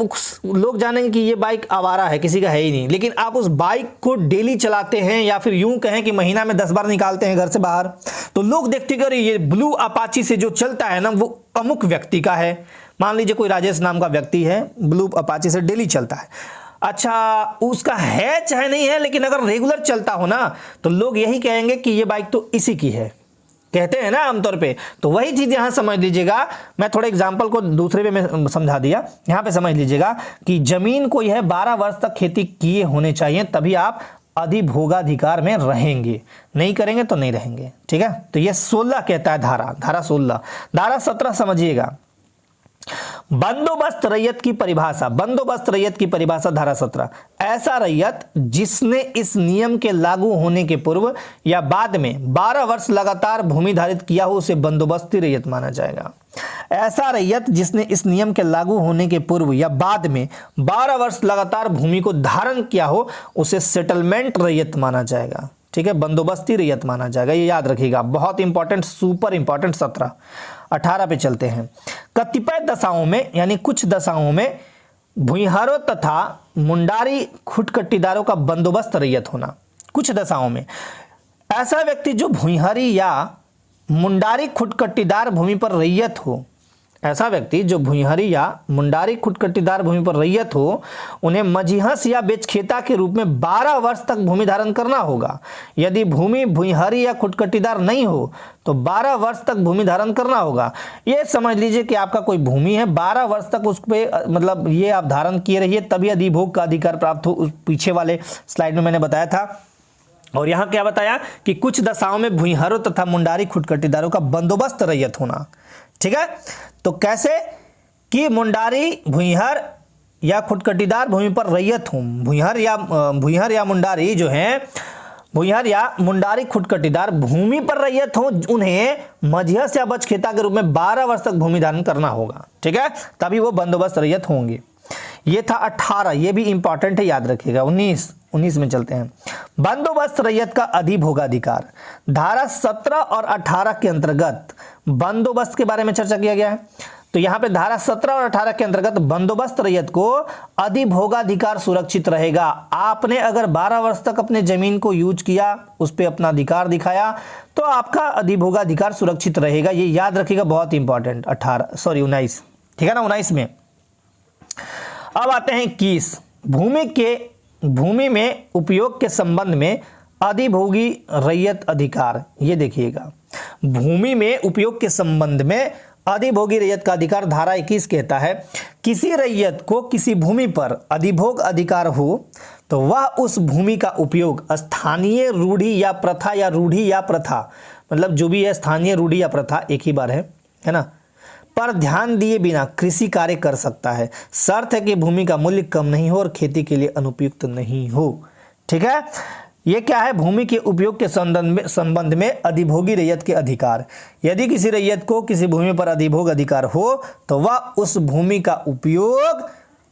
लोग जानेंगे कि ये बाइक आवारा है, किसी का है ही नहीं, लेकिन आप उस बाइक को डेली चलाते हैं या फिर यूं कहें कि महीना में 10 बार निकालते हैं घर से बाहर, तो लोग देखते कि अरे ये ब्लू अपाची से जो चलता है ना वो अमुक व्यक्ति का है। मान लीजिए कोई राजेश नाम का व्यक्ति है, ब्लू अपाची से डेली चलता है। अच्छा, उसका है चाहे नहीं है, लेकिन अगर रेगुलर चलता हो ना तो लोग यही कहेंगे कि ये बाइक तो इसी की है, कहते हैं ना आमतौर पे। तो वही चीज यहां समझ लीजिएगा। मैं थोड़े एग्जांपल को दूसरे वे में समझा दिया, यहां पे समझ लीजिएगा कि जमीन को यह 12 वर्ष तक खेती किए होने चाहिए, तभी आप अधिभोगाधिकार में रहेंगे, नहीं करेंगे तो नहीं रहेंगे। ठीक है, तो ये 16 कहता है धारा 16। धारा 17 समझिएगा, बंदोबस्त रैयत की परिभाषा, बंदोबस्त रैयत की परिभाषा धारा 17, ऐसा रैयत जिसने इस नियम के लागू होने के पूर्व या बाद में 12 वर्ष लगातार भूमि धारित किया हो उसे बंदोबस्ती रैयत माना जाएगा। ऐसा रैयत जिसने इस नियम के लागू होने के पूर्व या बाद में 12 वर्ष लगातार भूमि को धारण किया हो उसे सेटलमेंट रैयत माना जाएगा। ठीक है, बंदोबस्ती रैयत माना जाएगा, ये याद रखिएगा, बहुत इंपॉर्टेंट, सुपर इंपॉर्टेंट। 17, 18 पे चलते हैं। कतिपय दशाओं में यानी कुछ दशाओं में भूमिहारों तथा मुंडारी खुटकट्टीदारों का बंदोबस्त रैयत होना। कुछ दशाओं में ऐसा व्यक्ति जो भूमिहारी या मुंडारी खुटकट्टीदार भूमि पर रैयत हो, ऐसा व्यक्ति जो भूमिहारी या मुंडारी खुटकट्टीदार भूमि पर रैयत हो, उन्हें मझिहस या बेचखेता के रूप में 12 वर्ष तक भूमि धारण करना होगा। यदि भूमि भूमिहारी या खुटकट्टीदार नहीं हो तो 12 वर्ष तक भूमि धारण करना होगा। ये समझ लीजिए कि आपका कोई भूमि है, 12 वर्ष तक उस पर मतलब ये आप धारण किए रहिए, तभी अधिभोग का अधिकार प्राप्त हो। उस पीछे वाले स्लाइड में मैंने बताया था। और यहाँ क्या बताया कि कुछ दशाओं में भूमिहारों तथा मुंडारी खुटकट्टीदारों का बंदोबस्त रैयत होना। ठीक है, तो कैसे कि मुंडारी भूमिहार या खुटकट्टीदार भूमि पर रैयत हो, भूमिहार या मुंडारी जो हैं, भूमिहार या मुंडारी खुटकट्टीदार भूमि पर रैयत हो, उन्हें मझिहस या बचखेता के रूप में 12 वर्ष तक भूमि धारण करना होगा। ठीक है, तभी वो बंदोबस्त रैयत होंगे। ये था 18, ये भी इंपॉर्टेंट है, याद रखिएगा। 19 में चलते हैं। बंदोबस्त रैयत का अधिभोगाधिकार, धारा 17 और 18 के अंतर्गत बंदोबस्त के बारे में चर्चा किया गया है। तो यहां पे धारा 17 और 18 के अंतर्गत बंदोबस्त रैयत को अधिभोगाधिकार सुरक्षित रहेगा। आपने अगर 12 वर्ष तक अपने जमीन को यूज किया, उस पर अपना अधिकार दिखाया, तो आपका अधिभोगाधिकार सुरक्षित रहेगा। ये याद रखिएगा, बहुत इंपॉर्टेंट। 19, ठीक है ना। 19 में अब आते हैं 21, भूमि में उपयोग के संबंध में अधिभोगी रैयत अधिकार। ये देखिएगा, भूमि में उपयोग के संबंध में अधिभोगी रैयत का अधिकार। धारा 21 कहता है किसी रैयत को किसी भूमि पर अधिभोग अधिकार हो तो वह उस भूमि का उपयोग स्थानीय रूढ़ी या प्रथा, या रूढ़ी या प्रथा मतलब जो भी है स्थानीय रूढ़ी या प्रथा एक ही बार है ना, पर ध्यान दिए बिना कृषि कार्य कर सकता है। शर्त है कि भूमि का मूल्य कम नहीं हो और खेती के लिए अनुपयुक्त नहीं हो। ठीक है, ये क्या है, भूमि के उपयोग के संबंध में अधिभोगी रैयत के अधिकार। यदि किसी रैयत को किसी भूमि पर अधिभोग अधिकार हो तो वह उस भूमि का उपयोग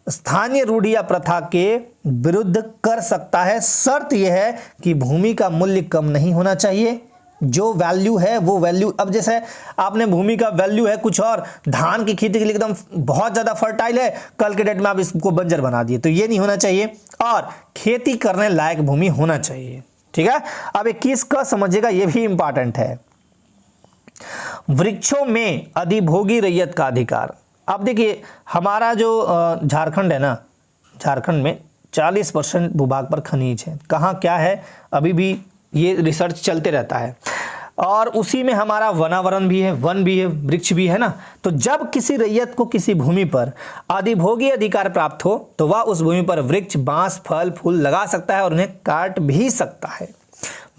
स्थानीय रूढ़ी या प्रथा के विरुद्ध कर सकता है। शर्त यह है कि भूमि का मूल्य कम नहीं होना चाहिए, जो वैल्यू है वो वैल्यू। अब जैसे आपने भूमि का वैल्यू है कुछ और, धान की खेती के लिए एकदम बहुत ज़्यादा फर्टाइल है, कल के डेट में आप इसको बंजर बना दिए, तो ये नहीं होना चाहिए, और खेती करने लायक भूमि होना चाहिए। ठीक है, अब 21 का समझिएगा, ये भी इंपॉर्टेंट है। वृक्षों में अधिभोगी रैयत का अधिकार। अब देखिए, हमारा जो झारखंड है ना, झारखंड में 40% भूभाग पर खनिज है। कहाँ क्या है अभी भी ये रिसर्च चलते रहता है, और उसी में हमारा वनावरण भी है, वन भी है, वृक्ष भी है ना। तो जब किसी रैयत को किसी भूमि पर अधिभोगी अधिकार प्राप्त हो तो वह उस भूमि पर वृक्ष, बांस, फल फूल लगा सकता है और उन्हें काट भी सकता है।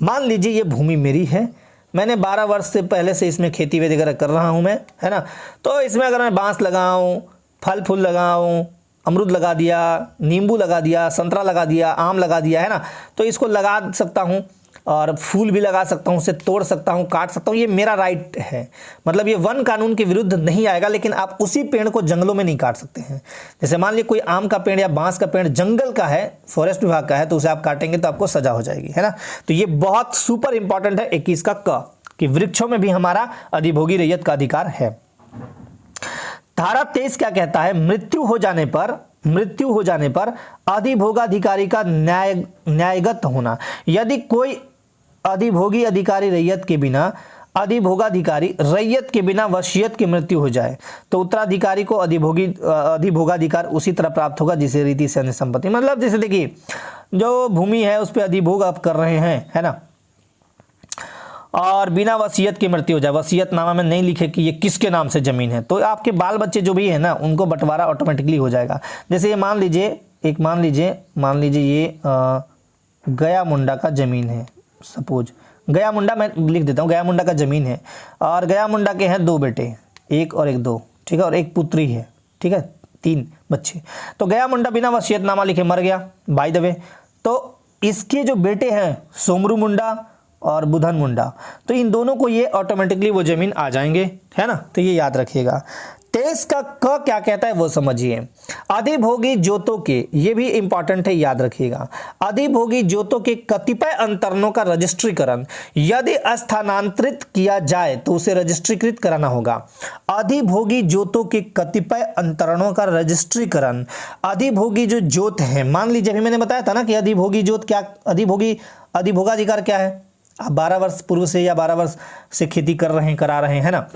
मान लीजिए ये भूमि मेरी है, मैंने 12 वर्ष से पहले से इसमें खेती वगैरह कर रहा हूँ मैं, है ना। तो इसमें अगर मैं बांस लगाऊँ, फल फूल लगाऊँ, अमरूद लगा दिया, नींबू लगा दिया, संतरा लगा दिया, आम लगा दिया, है ना, तो इसको लगा सकता हूँ और फूल भी लगा सकता हूँ, उसे तोड़ सकता हूँ, काट सकता हूँ, ये मेरा राइट है। मतलब ये वन कानून के विरुद्ध नहीं आएगा, लेकिन आप उसी पेड़ को जंगलों में नहीं काट सकते हैं। जैसे मान लीजिए कोई आम का पेड़ या बांस का पेड़ जंगल का है, फॉरेस्ट विभाग का है, तो उसे आप काटेंगे तो आपको सजा हो जाएगी, है ना। तो ये बहुत सुपर इंपॉर्टेंट है 21 का क, कि वृक्षों में भी हमारा अधिभोगी रैयत का अधिकार है। धारा 23 क्या कहता है, मृत्यु हो जाने पर अधिभोगाधिकारी का न्यायगत होना। यदि कोई अधिभोगी अधिकारी रैयत के बिना वसीयत की मृत्यु हो जाए तो उत्तराधिकारी को अधिभोगाधिकार उसी तरह प्राप्त होगा जिसे रीति से अन्य संपत्ति। मतलब जैसे देखिए, जो भूमि है उस पर अधिभोग आप कर रहे हैं, है ना, और बिना वसीयत की मृत्यु हो जाए, वसीयतनामा में नहीं लिखे कि ये किसके नाम से जमीन है, तो आपके बाल बच्चे जो भी है ना, उनको बंटवारा ऑटोमेटिकली हो जाएगा। जैसे ये मान लीजिए ये गया मुंडा का जमीन है, सपोज गया मुंडा, मैं लिख देता हूँ, गया मुंडा का जमीन है, और गया मुंडा के हैं 2 बेटे, 1 और 1, 2, ठीक है, और एक पुत्री है, ठीक है, 3 बच्चे। तो गया मुंडा बिना वसीयतनामा लिखे मर गया बाय द वे। तो इसके जो बेटे हैं सोमरू मुंडा और बुधन मुंडा, तो इन दोनों को ये ऑटोमेटिकली वो जमीन आ जाएंगे, है ना। तो ये याद रखिएगा। 23 का क क्या कहता है वो समझिए। अधिभोगी जोतों के, ये भी इंपॉर्टेंट है, याद रखिएगा। अधिभोगी जोतों के कतिपय अंतरणों का रजिस्ट्रीकरण यदि स्थानांतरित किया जाए तो उसे रजिस्ट्रीकृत कराना होगा। अधिभोगी जोतों के कतिपय अंतरणों का रजिस्ट्रीकरण, अधिभोगी जो जोत है, मान लीजिए अभी मैंने बताया था ना कि अधिभोगी जोत क्या, अधिभोगाधिकार क्या है। आप 12 वर्ष पूर्व से या 12 वर्ष से खेती कर रहे हैं, करा रहे हैं, है ना।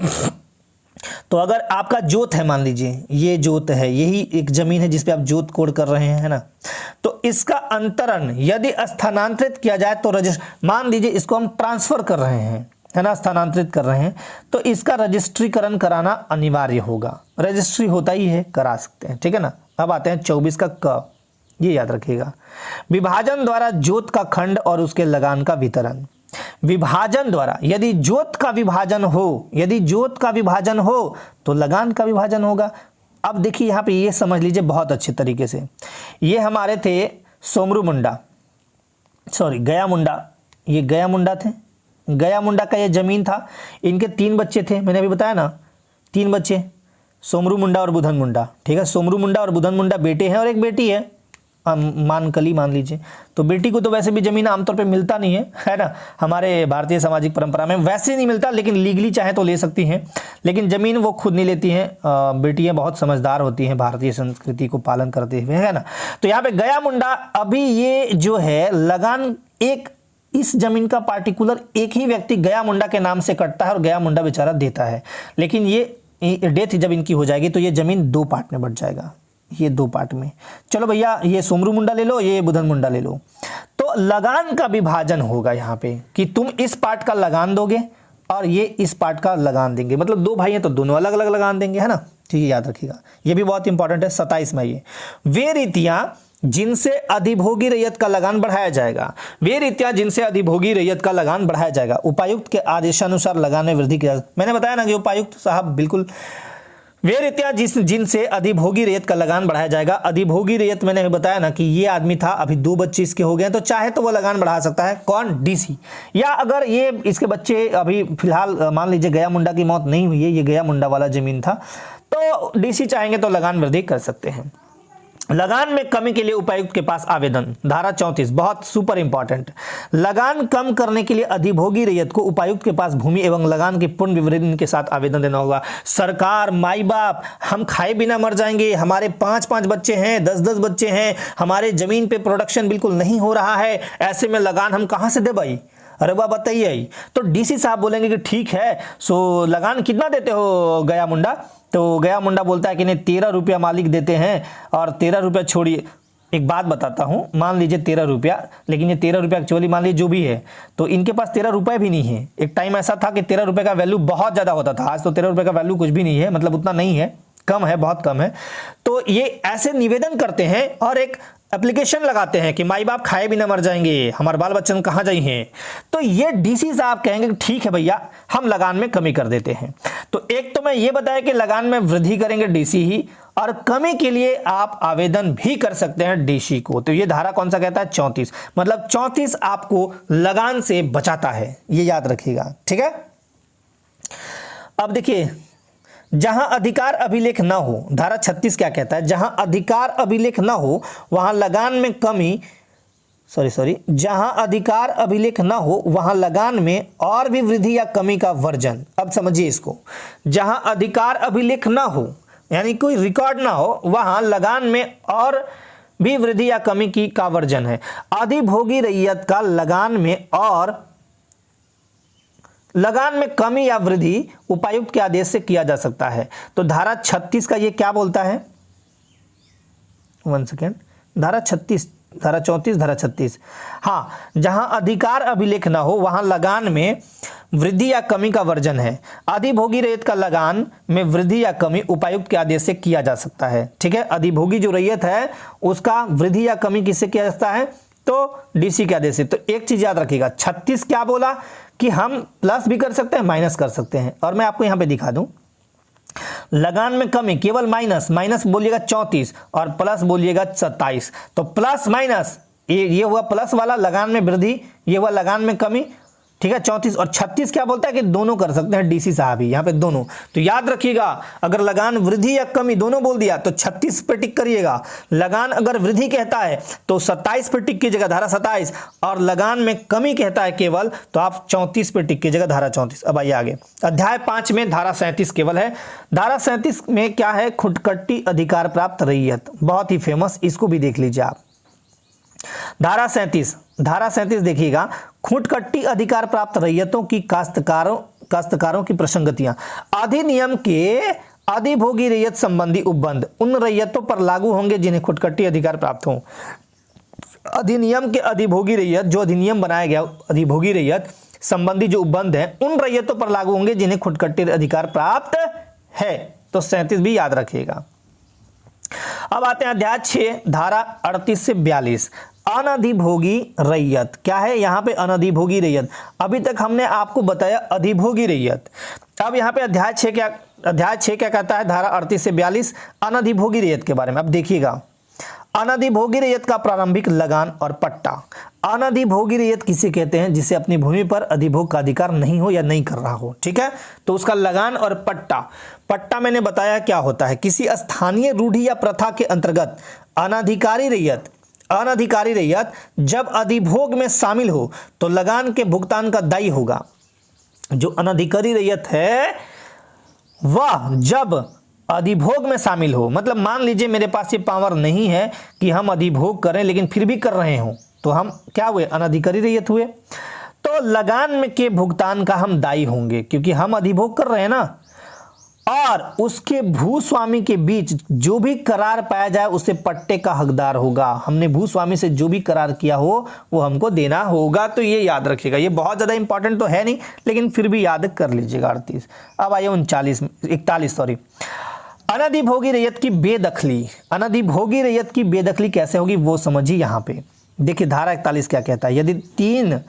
तो अगर आपका जोत है, मान लीजिए ये जोत है, यही एक जमीन है जिसपे आप जोत कोड कर रहे हैं, है ना। तो इसका अंतरण यदि स्थानांतरित किया जाए तो मान लीजिए इसको हम ट्रांसफर कर रहे हैं, है ना, स्थानांतरित कर रहे हैं, तो इसका रजिस्ट्रीकरण कराना अनिवार्य होगा। रजिस्ट्री होता ही है, करा सकते हैं, ठीक है ना। अब आते हैं 24 का क, ये याद रखिएगा। विभाजन द्वारा जोत का खंड और उसके लगान का वितरण। विभाजन द्वारा, यदि जोत का विभाजन हो, यदि जोत का विभाजन हो तो लगान का विभाजन होगा। अब देखिए यहां पे ये समझ लीजिए बहुत अच्छे तरीके से, ये हमारे थे सोमरू मुंडा, सॉरी गया मुंडा, ये गया मुंडा थे, गया मुंडा का ये जमीन था। इनके 3 बच्चे थे, मैंने अभी बताया ना, 3 बच्चे, सोमरू मुंडा और बुधन मुंडा, ठीक है। सोमरू मुंडा और बुधन मुंडा बेटे हैं और एक बेटी है, मानकली मान लीजिए। तो बेटी को तो वैसे भी जमीन आमतौर पे मिलता नहीं है ना, हमारे भारतीय सामाजिक परंपरा में वैसे नहीं मिलता, लेकिन लीगली चाहे तो ले सकती हैं, लेकिन जमीन वो खुद नहीं लेती हैं। बेटियां बहुत समझदार होती हैं भारतीय संस्कृति को पालन करते हुए, है ना। तो यहाँ पे गया मुंडा, अभी ये जो है लगान एक इस जमीन का पार्टिकुलर एक ही व्यक्ति गया मुंडा के नाम से कटता है और गया मुंडा बेचारा देता है, लेकिन ये डेथ जब इनकी हो जाएगी तो ये जमीन 2 पार्ट में बट जाएगा, ये 2 पार्ट में। चलो भैया, ये सोमरू मुंडा ले लो, ये बुधन मुंडा ले लो। तो लगान का विभाजन होगा यहाँ पे कि तुम इस पार्ट का लगान दोगे और ये इस पार्ट का लगान देंगे, मतलब 2 भाई हैं तो दोनों अलग अलग लगान देंगे, है ना। ठीक है, याद रखिएगा, ये भी बहुत इंपॉर्टेंट है। 27 में ये वे रीतियां जिनसे अधिभोगी रैयत का लगान बढ़ाया जाएगा, वे रीतियां जिनसे अधिभोगी रैयत का लगान बढ़ाया जाएगा, उपायुक्त के आदेशानुसार लगान में वृद्धि किया। मैंने बताया ना कि उपायुक्त साहब बिल्कुल, वे रीतियां जिनसे अधिभोगी रैयत का लगान बढ़ाया जाएगा। अधिभोगी रैयत मैंने बताया ना कि ये आदमी था, अभी 2 बच्चे इसके हो गए, तो चाहे तो वो लगान बढ़ा सकता है। कौन? डीसी। या अगर ये इसके बच्चे अभी फिलहाल मान लीजिए गया मुंडा की मौत नहीं हुई है, ये गया मुंडा वाला जमीन था, तो डीसी चाहेंगे तो लगान वृद्धि कर सकते हैं। लगान में कमी के लिए उपायुक्त के पास आवेदन, धारा 34 बहुत सुपर इंपॉर्टेंट। लगान कम करने के लिए अधिभोगी रैयत को उपायुक्त के पास भूमि एवं लगान के पूर्ण विवरण के साथ आवेदन देना होगा। सरकार, माई बाप, हम खाए बिना मर जाएंगे, हमारे 5-5 बच्चे हैं, 10-10 बच्चे हैं, हमारे जमीन पे प्रोडक्शन बिल्कुल नहीं हो रहा है, ऐसे में लगान हम कहां से दे भाई? अरे वाह, बताइए। तो डीसी साहब बोलेंगे कि ठीक है, सो लगान कितना देते हो गया मुंडा? तो गया मुंडा बोलता है कि नहीं, 13 रुपया मालिक देते हैं, और 13 रुपया छोड़िए, एक बात बताता हूं, मान लीजिए 13 रुपया, लेकिन ये 13 रुपया एक्चुअली मान लीजिए जो भी है, तो इनके पास 13 रुपये भी नहीं है। एक टाइम ऐसा था कि 13 रुपये का वैल्यू बहुत ज़्यादा होता था, आज तो 13 रुपये का वैल्यू कुछ भी नहीं है, मतलब उतना नहीं है, कम है, बहुत कम है। तो ये ऐसे निवेदन करते हैं और एक एप्लीकेशन लगाते हैं कि माई बाप खाए बिना मर जाएंगे, हमारे बाल बच्चन कहाँ जाइए। तो ये डीसी साहब कहेंगे कि ठीक है भैया, हम लगान में कमी कर देते हैं। तो एक तो मैं ये बताया कि लगान में वृद्धि करेंगे डीसी ही, और कमी के लिए आप आवेदन भी कर सकते हैं डीसी को। तो ये धारा कौन सा कहता है? 34, मतलब 34 आपको लगान से बचाता है, ये याद रखिएगा, ठीक है। अब देखिए, जहां अधिकार अभिलेख ना हो, धारा 36 क्या कहता है? जहां अधिकार अभिलेख ना हो वहां लगान में कमी, जहां अधिकार अभिलेख ना हो वहां लगान में और भी वृद्धि या कमी का वर्जन। अब समझिए इसको, जहां अधिकार अभिलेख ना हो यानी कोई रिकॉर्ड ना हो, वहां लगान में और भी वृद्धि या कमी की का वर्जन है। अधिभोगी रैयत का लगान में कमी या वृद्धि उपायुक्त के आदेश से किया जा सकता है। तो धारा 36 का ये क्या बोलता है? 1 सेकेंड, धारा 34, धारा 36, हाँ, जहां अधिकार अभिलेख ना हो वहां लगान में वृद्धि या कमी का वर्जन है। अधिभोगी रैयत का लगान में वृद्धि या कमी उपायुक्त के आदेश से किया जा सकता है, ठीक है। अधिभोगी जो रैयत है उसका वृद्धि या कमी किससे किया जाता है? तो डीसी के आदेश से। तो एक चीज याद रखिएगा, 36 क्या बोला कि हम प्लस भी कर सकते हैं, माइनस कर सकते हैं। और मैं आपको यहां पे दिखा दूं, लगान में कमी केवल माइनस, माइनस बोलिएगा 34 और प्लस बोलिएगा 27। तो प्लस माइनस ये हुआ प्लस वाला, लगान में वृद्धि, ये हुआ लगान में कमी, ठीक है। 34 और 36 क्या बोलता है कि दोनों कर सकते हैं डीसी साहब ही, यहाँ पे दोनों। तो याद रखिएगा, अगर लगान वृद्धि या कमी दोनों बोल दिया तो 36 पे टिक करिएगा। लगान अगर वृद्धि कहता है तो 27 पे टिक कीजिएगा, धारा 27, और लगान में कमी कहता है केवल तो आप 34 पे टिक कीजिएगा, धारा 34। अब आइए आगे, अध्याय 5 में धारा 37 केवल है। धारा 37 में क्या है, खुटकट्टी अधिकार प्राप्त रैयत, बहुत ही फेमस, इसको भी देख लीजिए आप। धारा 37 देखिएगा, खुटकट्टी अधिकार प्राप्त रैयतों की काश्तकारों की प्रसंगतियां, अधिनियम के अधिभोगी रैयत संबंधी उपबंध उन रैयतों पर लागू होंगे जिन्हें खुटकट्टी अधिकार प्राप्त हो। अधिनियम के अधिभोगी रैयत, जो अधिनियम बनाया गया अधिभोगी रैयत संबंधी जो उपबंध है उन रैयतों पर लागू होंगे जिन्हें खुटकट्टी अधिकार प्राप्त है। तो 37 भी याद रखिएगा। अब आते हैं अध्याय 6, धारा 38 से 42, अनधिभोगी रैयत। क्या है यहाँ पे अनधिभोगी रैयत? अभी तक हमने आपको बताया अधिभोगी रैयत। अब यहाँ पे अध्याय 6 क्या कहता है, धारा 38 से 42 अनधिभोगी रैयत के बारे में। अब देखिएगा, अनधिभोगी रैयत का प्रारंभिक लगान और पट्टा। अनधिभोगी रैयत किसे कहते हैं? जिसे अपनी भूमि पर अधिभोग का अधिकार नहीं हो या नहीं कर रहा हो, ठीक है। तो उसका लगान और पट्टा मैंने बताया क्या होता है, किसी स्थानीय रूढ़ि या प्रथा के अंतर्गत अनधिकारी रैयत जब अधिभोग में शामिल हो तो लगान के भुगतान का दायी होगा। जो अनधिकारी रैयत है वह जब अधिभोग में शामिल हो, मतलब मान लीजिए मेरे पास ये पावर नहीं है कि हम अधिभोग करें लेकिन फिर भी कर रहे हो, तो हम क्या हुए, अनधिकारी रैयत हुए। तो लगान में के भुगतान का हम दायी होंगे क्योंकि हम अधिभोग कर रहे हैं ना। और उसके भूस्वामी के बीच जो भी करार पाया जाए उसे पट्टे का हकदार होगा। हमने भूस्वामी से जो भी करार किया हो वो हमको देना होगा। तो ये याद रखिएगा, ये बहुत ज़्यादा इंपॉर्टेंट तो है नहीं लेकिन फिर भी याद कर लीजिएगा। 38 अब आइए 41 अनधिभोगी रैयत की बेदखली। अनधिभोगी रैयत की बेदखली कैसे होगी वो समझिए। यहाँ पे देखिए धारा 41 क्या कहता है, यदि 3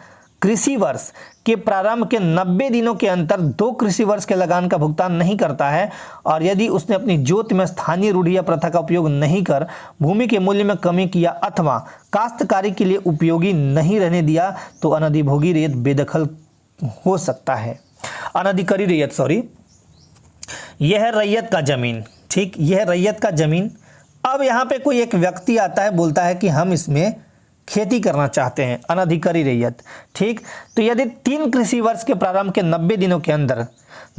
कृषि वर्ष के प्रारंभ के 90 दिनों के अंतर 2 कृषि वर्ष के लगान का भुगतान नहीं करता है और यदि उसने अपनी जोत में स्थानीय रूढ़ि या प्रथा का उपयोग नहीं कर भूमि के मूल्य में कमी किया अथवा काश्तकारी के लिए उपयोगी नहीं रहने दिया तो अनधिभोगी रैयत बेदखल हो सकता है। अनधिकारी रैयत यह है रैयत का जमीन, ठीक, यह है रैयत का जमीन। अब यहाँ पे कोई एक व्यक्ति आता है, बोलता है कि हम इसमें खेती करना चाहते हैं, अनधिकारी रैयत, ठीक। तो यदि 3 कृषि वर्ष के प्रारंभ के 90 दिनों के अंदर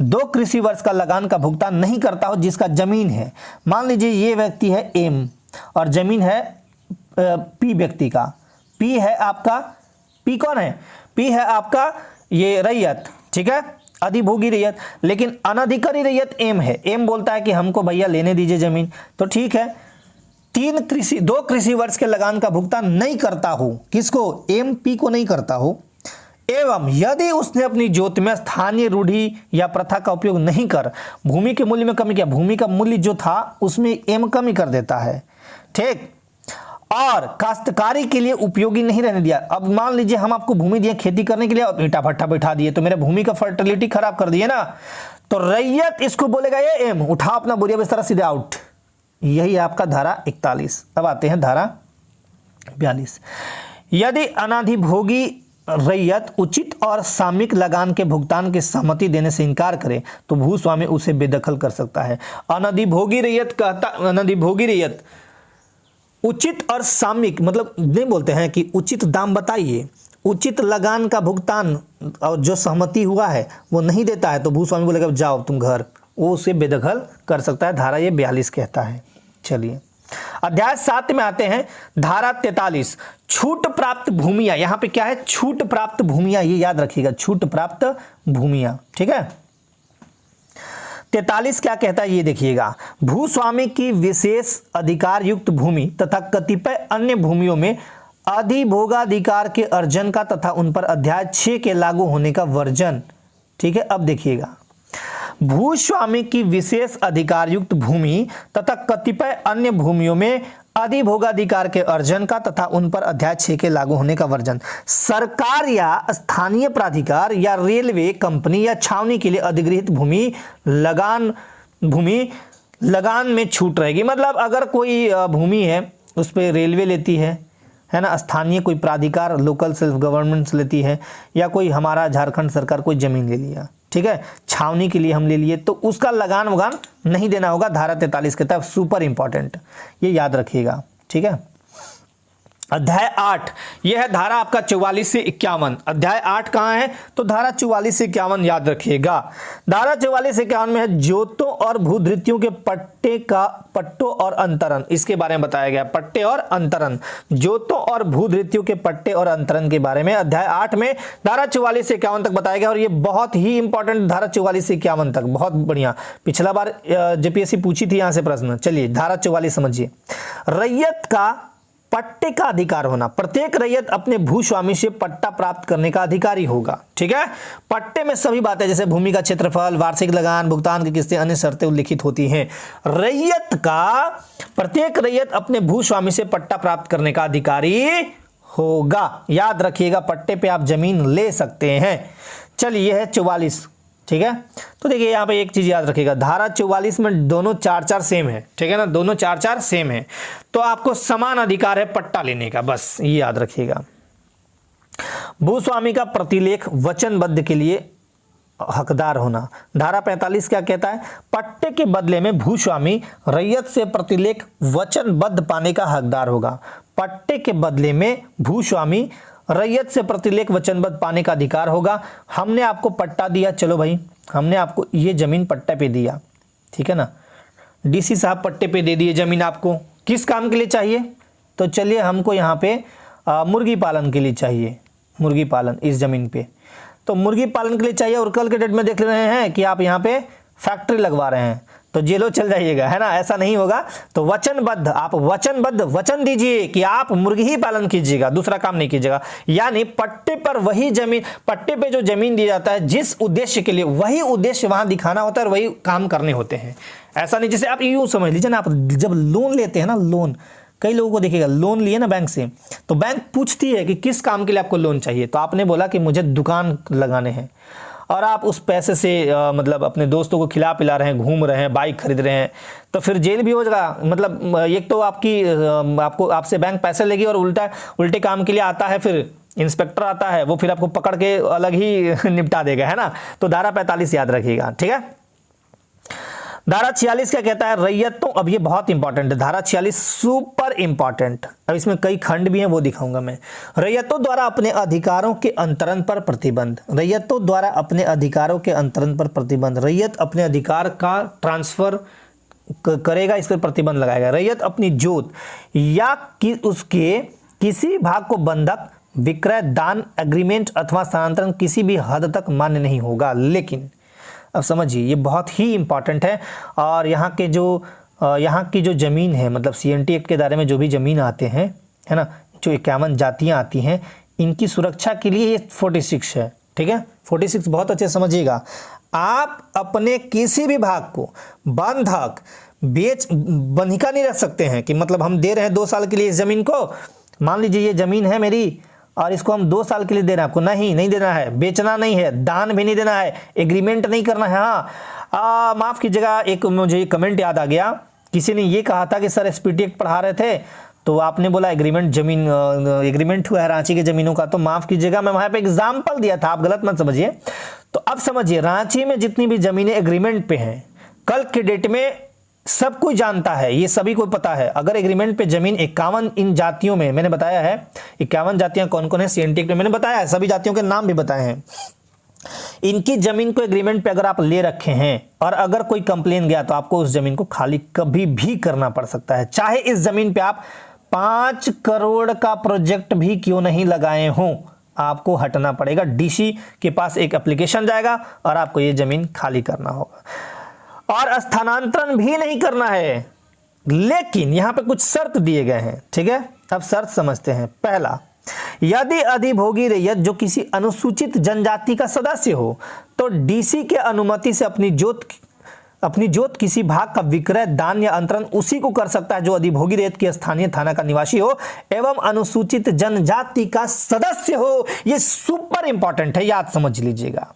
2 कृषि वर्ष का लगान का भुगतान नहीं करता हो जिसका जमीन है, मान लीजिए ये व्यक्ति है एम और जमीन है पी व्यक्ति का, पी है आपका, पी कौन है, पी है आपका ये रैयत, ठीक है, अधिभोगी रैयत। लेकिन अनधिकारी रैयत एम है, एम बोलता है कि हमको भैया लेने दीजिए जमीन, तो ठीक है 2 कृषि वर्ष के लगान का भुगतान नहीं करता हो, किसको, एमपी को नहीं करता हो, एवं यदि उसने अपनी जोत में स्थानीय रूढ़ि या प्रथा का उपयोग नहीं कर भूमि के मूल्य में कमी किया, भूमि का मूल्य जो था उसमें एम कमी कर देता है, ठीक, और काश्तकारी के लिए उपयोगी नहीं रहने दिया। अब मान लीजिए हम आपको भूमि दिए खेती करने के लिए और ईंटा भट्टा बैठा दिए तो मेरे भूमि का फर्टिलिटी खराब कर दिए ना, तो रैयत इसको बोलेगा ये एम, उठा अपना बोरिया बिस्तर सीधे आउट। यही आपका धारा 41। अब आते हैं धारा 42। यदि अनधिभोगी रैयत उचित और सामयिक लगान के भुगतान की सहमति देने से इनकार करे तो भूस्वामी उसे बेदखल कर सकता है। अनधिभोगी रैयत उचित और सामयिक मतलब नहीं बोलते हैं कि उचित दाम बताइए, उचित लगान का भुगतान और जो सहमति हुआ है वो नहीं देता है तो भूस्वामी बोलेगा जाओ तुम घर, वो उसे बेदखल कर सकता है। धारा ये 42 कहता है। चलिए अध्याय 7 में आते हैं, धारा 43 छूट प्राप्त भूमियां। यहां पे क्या है, छूट प्राप्त भूमियां, ये याद रखिएगा, छूट प्राप्त भूमियां, ठीक है। 43 क्या कहता है ये देखिएगा, भूस्वामी की विशेष अधिकार युक्त भूमि तथा कतिपय अन्य भूमियों में अधिभोगाधिकार के अर्जन का तथा उन पर अध्याय 6 के लागू होने का वर्जन, ठीक है। अब देखिएगा, भूस्वामी की विशेष अधिकार युक्त भूमि तथा कतिपय अन्य भूमियों में अधिभोगाधिकार के अर्जन का तथा उन पर अध्याय 6 के लागू होने का वर्जन सरकार या स्थानीय प्राधिकार या रेलवे कंपनी या छावनी के लिए अधिगृहित भूमि लगान भूमि लगान में छूट रहेगी। मतलब अगर कोई भूमि है उस पर रेलवे लेती है ना, स्थानीय कोई प्राधिकार लोकल सेल्फ गवर्नमेंट लेती है, या कोई हमारा झारखंड सरकार कोई ज़मीन ले लिया, ठीक है, छावनी के लिए हम ले लिए, तो उसका लगान वगान नहीं देना होगा धारा 43 के तहत। सुपर इंपॉर्टेंट, ये याद रखिएगा, ठीक है। अध्याय 8 यह है धारा आपका 44 से 51। अध्याय 8 कहाँ है? तो धारा 44 से 51 याद रखिएगा। धारा 44 से 51 में है जोतों और भूधृतियों के पट्टों और अंतरण, इसके बारे में बताया गया। पट्टे और अंतरण, जोतों और भूधृतियों के पट्टे और अंतरण के बारे में अध्याय 8 में धारा 44 से 51 तक बताया गया। और ये बहुत ही इंपॉर्टेंट, धारा 44 से 51 तक बहुत बढ़िया। पिछला बार जेपीएससी पूछी थी यहां से प्रश्न। चलिए धारा 44 समझिए। रैयत का पट्टे का अधिकार होना, प्रत्येक रैयत अपने भूस्वामी से पट्टा प्राप्त करने का अधिकारी होगा, ठीक है। पट्टे में सभी बातें जैसे भूमि का क्षेत्रफल, वार्षिक लगान, भुगतान की किस्तें, अन्य शर्तें उल्लिखित होती हैं। रैयत का, प्रत्येक रैयत अपने भूस्वामी से पट्टा प्राप्त करने का अधिकारी होगा। याद रखिएगा, पट्टे पे आप जमीन ले सकते हैं। चलिए यह है 44, ठीक है। तो देखिए यहाँ पे एक चीज याद रखिएगा, धारा 44 में दोनों 4-4 सेम है, ठीक है ना, दोनों 4-4 सेम है, तो आपको समान अधिकार है पट्टा लेने का, बस ये याद रखिएगा। भूस्वामी का प्रतिलेख वचनबद्ध के लिए हकदार होना, धारा 45 क्या कहता है? पट्टे के बदले में भूस्वामी रैयत से प्रतिलेख वचनबद्ध पाने का हकदार होगा। पट्टे के बदले में भूस्वामी रैयत से प्रतिलेख वचनबद्ध पाने का अधिकार होगा। हमने आपको पट्टा दिया, चलो भाई हमने आपको ये जमीन पट्टे पे दिया, ठीक है ना, डीसी साहब पट्टे पे दे दिए जमीन आपको, किस काम के लिए चाहिए? तो चलिए हमको यहाँ पे मुर्गी पालन के लिए चाहिए, मुर्गी पालन इस जमीन पे, तो मुर्गी पालन के लिए चाहिए। और कल के डेट में देख रहे हैं कि आप यहाँ पे फैक्ट्री लगवा रहे हैं, तो जेलो चल जाइएगा, है ना, ऐसा नहीं होगा। तो वचनबद्ध, आप वचनबद्ध वचन दीजिए कि आप मुर्गी ही पालन कीजिएगा, दूसरा काम नहीं कीजिएगा। यानी पट्टे पर वही जमीन, पट्टे पे जो जमीन दी जाता है जिस उद्देश्य के लिए, वही उद्देश्य वहां दिखाना होता है और वही काम करने होते हैं। ऐसा नहीं, जैसे आप यूं समझ लीजिए ना, आप जब लोन लेते हैं ना, लोन कई लोगों को देखिएगा, लोन लिए ना बैंक से, तो बैंक पूछती है कि किस काम के लिए आपको लोन चाहिए। तो आपने बोला कि मुझे दुकान लगाने हैं, और आप उस पैसे से मतलब अपने दोस्तों को खिला पिला रहे हैं, घूम रहे हैं, बाइक खरीद रहे हैं, तो फिर जेल भी हो जाएगा। मतलब एक तो आपसे बैंक पैसे लेगी, और उल्टे काम के लिए आता है, फिर इंस्पेक्टर आता है, वो फिर आपको पकड़ के अलग ही निपटा देगा, है ना। तो धारा 45 याद रखिएगा, ठीक है। धारा 46 क्या कहता है? रैयतों, अब ये बहुत इंपॉर्टेंट है, धारा 46 सुपर इंपॉर्टेंट। अब इसमें कई खंड भी हैं, वो दिखाऊंगा मैं। रैयतों द्वारा अपने अधिकारों के अंतरण पर प्रतिबंध, रैयतों द्वारा अपने अधिकारों के अंतरण पर प्रतिबंध। रैयत अपने अधिकार का ट्रांसफर करेगा, इस पर प्रतिबंध लगाएगा। रैयत अपनी जोत या उसके किसी भाग को बंधक, विक्रय, दान, एग्रीमेंट अथवा स्थानांतरण किसी भी हद तक मान्य नहीं होगा। लेकिन अब समझिए, ये बहुत ही इंपॉर्टेंट है। और यहाँ की जो ज़मीन है, मतलब CNT एक्ट के दायरे में जो भी ज़मीन आते हैं, है ना, जो 51 जातियाँ आती हैं, इनकी सुरक्षा के लिए ये 46 है, ठीक है। 46 बहुत अच्छे समझिएगा। आप अपने किसी भी भाग को बंधक, बंधिका नहीं रख सकते हैं कि मतलब हम दे रहे हैं 2 साल के लिए इस ज़मीन को, मान लीजिए ये ज़मीन है मेरी और इसको हम 2 साल के लिए दे रहे हैं आपको, नहीं देना है, बेचना नहीं है, दान भी नहीं देना है, एग्रीमेंट नहीं करना है। हाँ, माफ़ कीजिएगा, एक मुझे कमेंट याद आ गया, किसी ने ये कहा था कि सर SPT एक्ट पढ़ा रहे थे, तो आपने बोला एग्रीमेंट हुआ है रांची की ज़मीनों का, तो माफ़ कीजिएगा मैं वहाँ पे एग्जाम्पल दिया था, आप गलत मत समझिए। तो अब समझिए, रांची में जितनी भी ज़मीनें एग्रीमेंट पे हैं, कल के डेट में सब कोई जानता है, ये सभी को पता है, अगर एग्रीमेंट पे जमीन 51 इन जातियों में, मैंने बताया है 51 जातियां कौन कौन है CNT एक्ट में, मैंने बताया है, सभी जातियों के नाम भी बताए हैं। इनकी जमीन को एग्रीमेंट पे अगर आप ले रखे हैं और अगर कोई कंप्लेन गया, तो आपको उस जमीन को खाली कभी भी करना पड़ सकता है, चाहे इस जमीन पे आप 5 करोड़ का प्रोजेक्ट भी क्यों नहीं लगाए हों, आपको हटना पड़ेगा। DC के पास एक एप्लीकेशन जाएगा और आपको ये जमीन खाली करना होगा, और स्थानांतरण भी नहीं करना है। लेकिन यहां पे कुछ शर्त दिए गए हैं, ठीक है। अब शर्त समझते हैं। पहला, यदि अधिभोगी रैयत जो किसी अनुसूचित जनजाति का सदस्य हो, तो DC के अनुमति से अपनी जोत किसी भाग का विक्रय, दान या अंतरण उसी को कर सकता है जो अधिभोगी रैयत की स्थानीय थाना का निवासी हो एवं अनुसूचित जनजाति का सदस्य हो। यह सुपर इंपॉर्टेंट है, याद समझ लीजिएगा।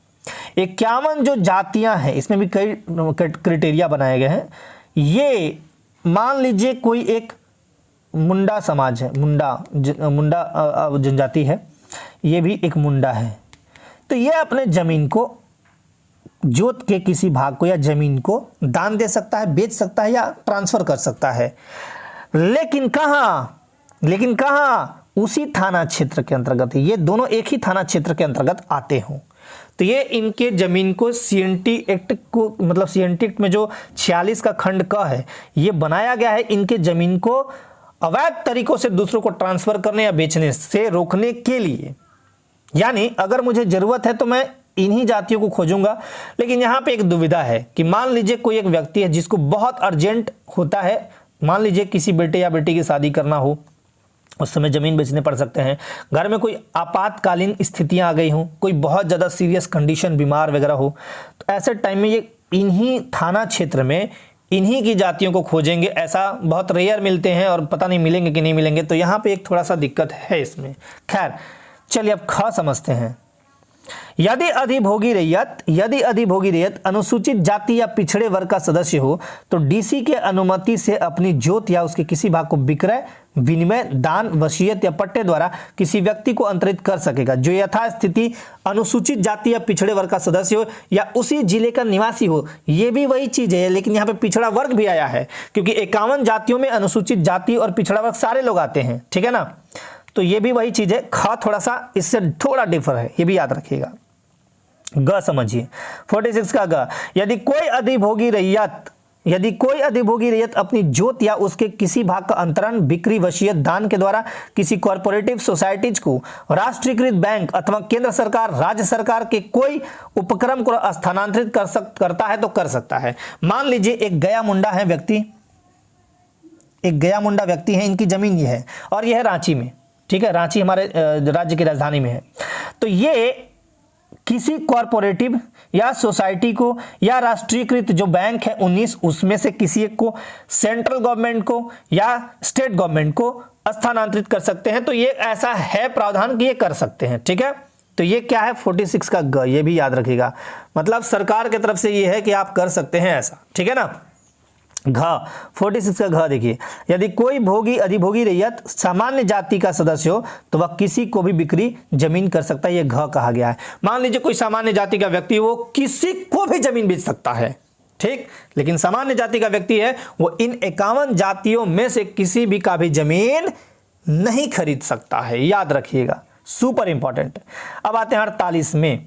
51 जो जातियां हैं, इसमें भी कई क्राइटेरिया बनाए गए हैं। ये मान लीजिए कोई एक मुंडा समाज है, मुंडा जनजाति है, ये भी एक मुंडा है, तो ये अपने जमीन को, जोत के किसी भाग को या जमीन को दान दे सकता है, बेच सकता है या ट्रांसफर कर सकता है। लेकिन कहाँ उसी थाना क्षेत्र के अंतर्गत, ये दोनों एक ही थाना क्षेत्र के अंतर्गत आते हों, तो ये इनके जमीन को सीएनटी एक्ट को, मतलब सीएनटी एक्ट में जो 46 का खंड क है, ये बनाया गया है इनके जमीन को अवैध तरीकों से दूसरों को ट्रांसफर करने या बेचने से रोकने के लिए। यानी अगर मुझे जरूरत है तो मैं इन्हीं जातियों को खोजूंगा। लेकिन यहाँ पे एक दुविधा है कि मान लीजिए कोई एक व्यक्ति है जिसको बहुत अर्जेंट होता है, मान लीजिए किसी बेटे या बेटी की शादी करना हो, उस समय ज़मीन बेचने पड़ सकते हैं, घर में कोई आपातकालीन स्थितियां आ गई हों, कोई बहुत ज़्यादा सीरियस कंडीशन, बीमार वगैरह हो, तो ऐसे टाइम में ये इन्हीं थाना क्षेत्र में इन्हीं की जातियों को खोजेंगे। ऐसा बहुत रेयर मिलते हैं और पता नहीं मिलेंगे कि नहीं मिलेंगे, तो यहाँ पे एक थोड़ा सा दिक्कत है इसमें। खैर चलिए अब ख समझते हैं। यदि अधिभोगी रैयत अनुसूचित जाति या पिछड़े वर्ग का सदस्य हो तो डीसी के अनुमति से अपनी जोत या उसके किसी भाग को विक्रय, विनिमय, दान, वसीयत या पट्टे द्वारा किसी व्यक्ति को अंतरित कर सकेगा जो यथास्थिति अनुसूचित जाति या पिछड़े वर्ग का सदस्य हो या उसी जिले का निवासी हो। ये भी वही चीज है, लेकिन यहाँ पे पिछड़ा वर्ग भी आया है क्योंकि 51 जातियों में अनुसूचित जाति और पिछड़ा वर्ग सारे लोग आते हैं, ठीक है ना। तो ये भी वही चीज है, ख थोड़ा सा इससे थोड़ा डिफर है, ये भी याद रखिएगा। ग समझिए 46 का ग, यदि कोई अधिभोगी रैयत अपनी जोत या उसके किसी भाग का अंतरण, बिक्री, वसीयत, दान के द्वारा किसी कॉर्पोरेटिव सोसाइटीज को, राष्ट्रीयकृत बैंक अथवा केंद्र सरकार, राज्य सरकार के कोई उपक्रम को स्थानांतरित करता है तो कर सकता है। मान लीजिए एक गया मुंडा व्यक्ति है, इनकी जमीन ये है और यह है रांची में, ठीक है, रांची हमारे राज्य की राजधानी में है। तो ये किसी कॉर्पोरेटिव या सोसाइटी को या राष्ट्रीयकृत जो बैंक है 19, उसमें से किसी एक को, सेंट्रल गवर्नमेंट को या स्टेट गवर्नमेंट को स्थानांतरित कर सकते हैं। तो ये ऐसा है प्रावधान कि ये कर सकते हैं, ठीक है। तो ये क्या है 46 का ग, ये भी याद रखिएगा, मतलब सरकार की तरफ से ये है कि आप कर सकते हैं ऐसा, ठीक है ना। घ 46 का घ देखिए, यदि कोई अधिभोगी रैयत सामान्य जाति का सदस्य हो तो वह किसी को भी बिक्री जमीन कर सकता है, यह घ कहा गया है। मान लीजिए कोई सामान्य जाति का व्यक्ति, वो किसी को भी जमीन बेच सकता है, ठीक, लेकिन सामान्य जाति का व्यक्ति है वो इन 51 जातियों में से किसी भी का भी जमीन नहीं खरीद सकता है, याद रखिएगा, सुपर इंपॉर्टेंट। अब आते हैं 48 में।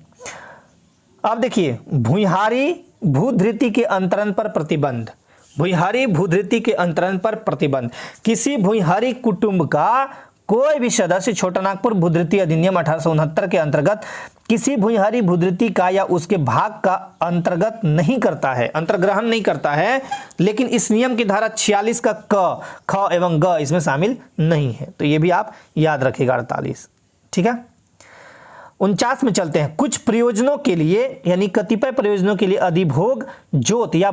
अब देखिए भूइहारी भूधृति के अंतरण पर प्रतिबंध, भूइहारी भूधृति के अंतरण पर प्रतिबंध। किसी भूइहारी कुटुंब का कोई भी सदस्य छोटानागपुर भूधृति अधिनियम 1869 के अंतर्गत किसी भूइहारी भूधृति का या उसके भाग का अंतर्गत नहीं करता है, अंतर्ग्रहण नहीं करता है, लेकिन इस नियम की धारा 46 का क, ख एवं ग इसमें शामिल नहीं है। तो ये भी आप याद रखिएगा 48, ठीक है। 49 में चलते हैं। कुछ प्रयोजनों के लिए यानी कतिपय प्रयोजनों के लिए अधिभोग, जोत या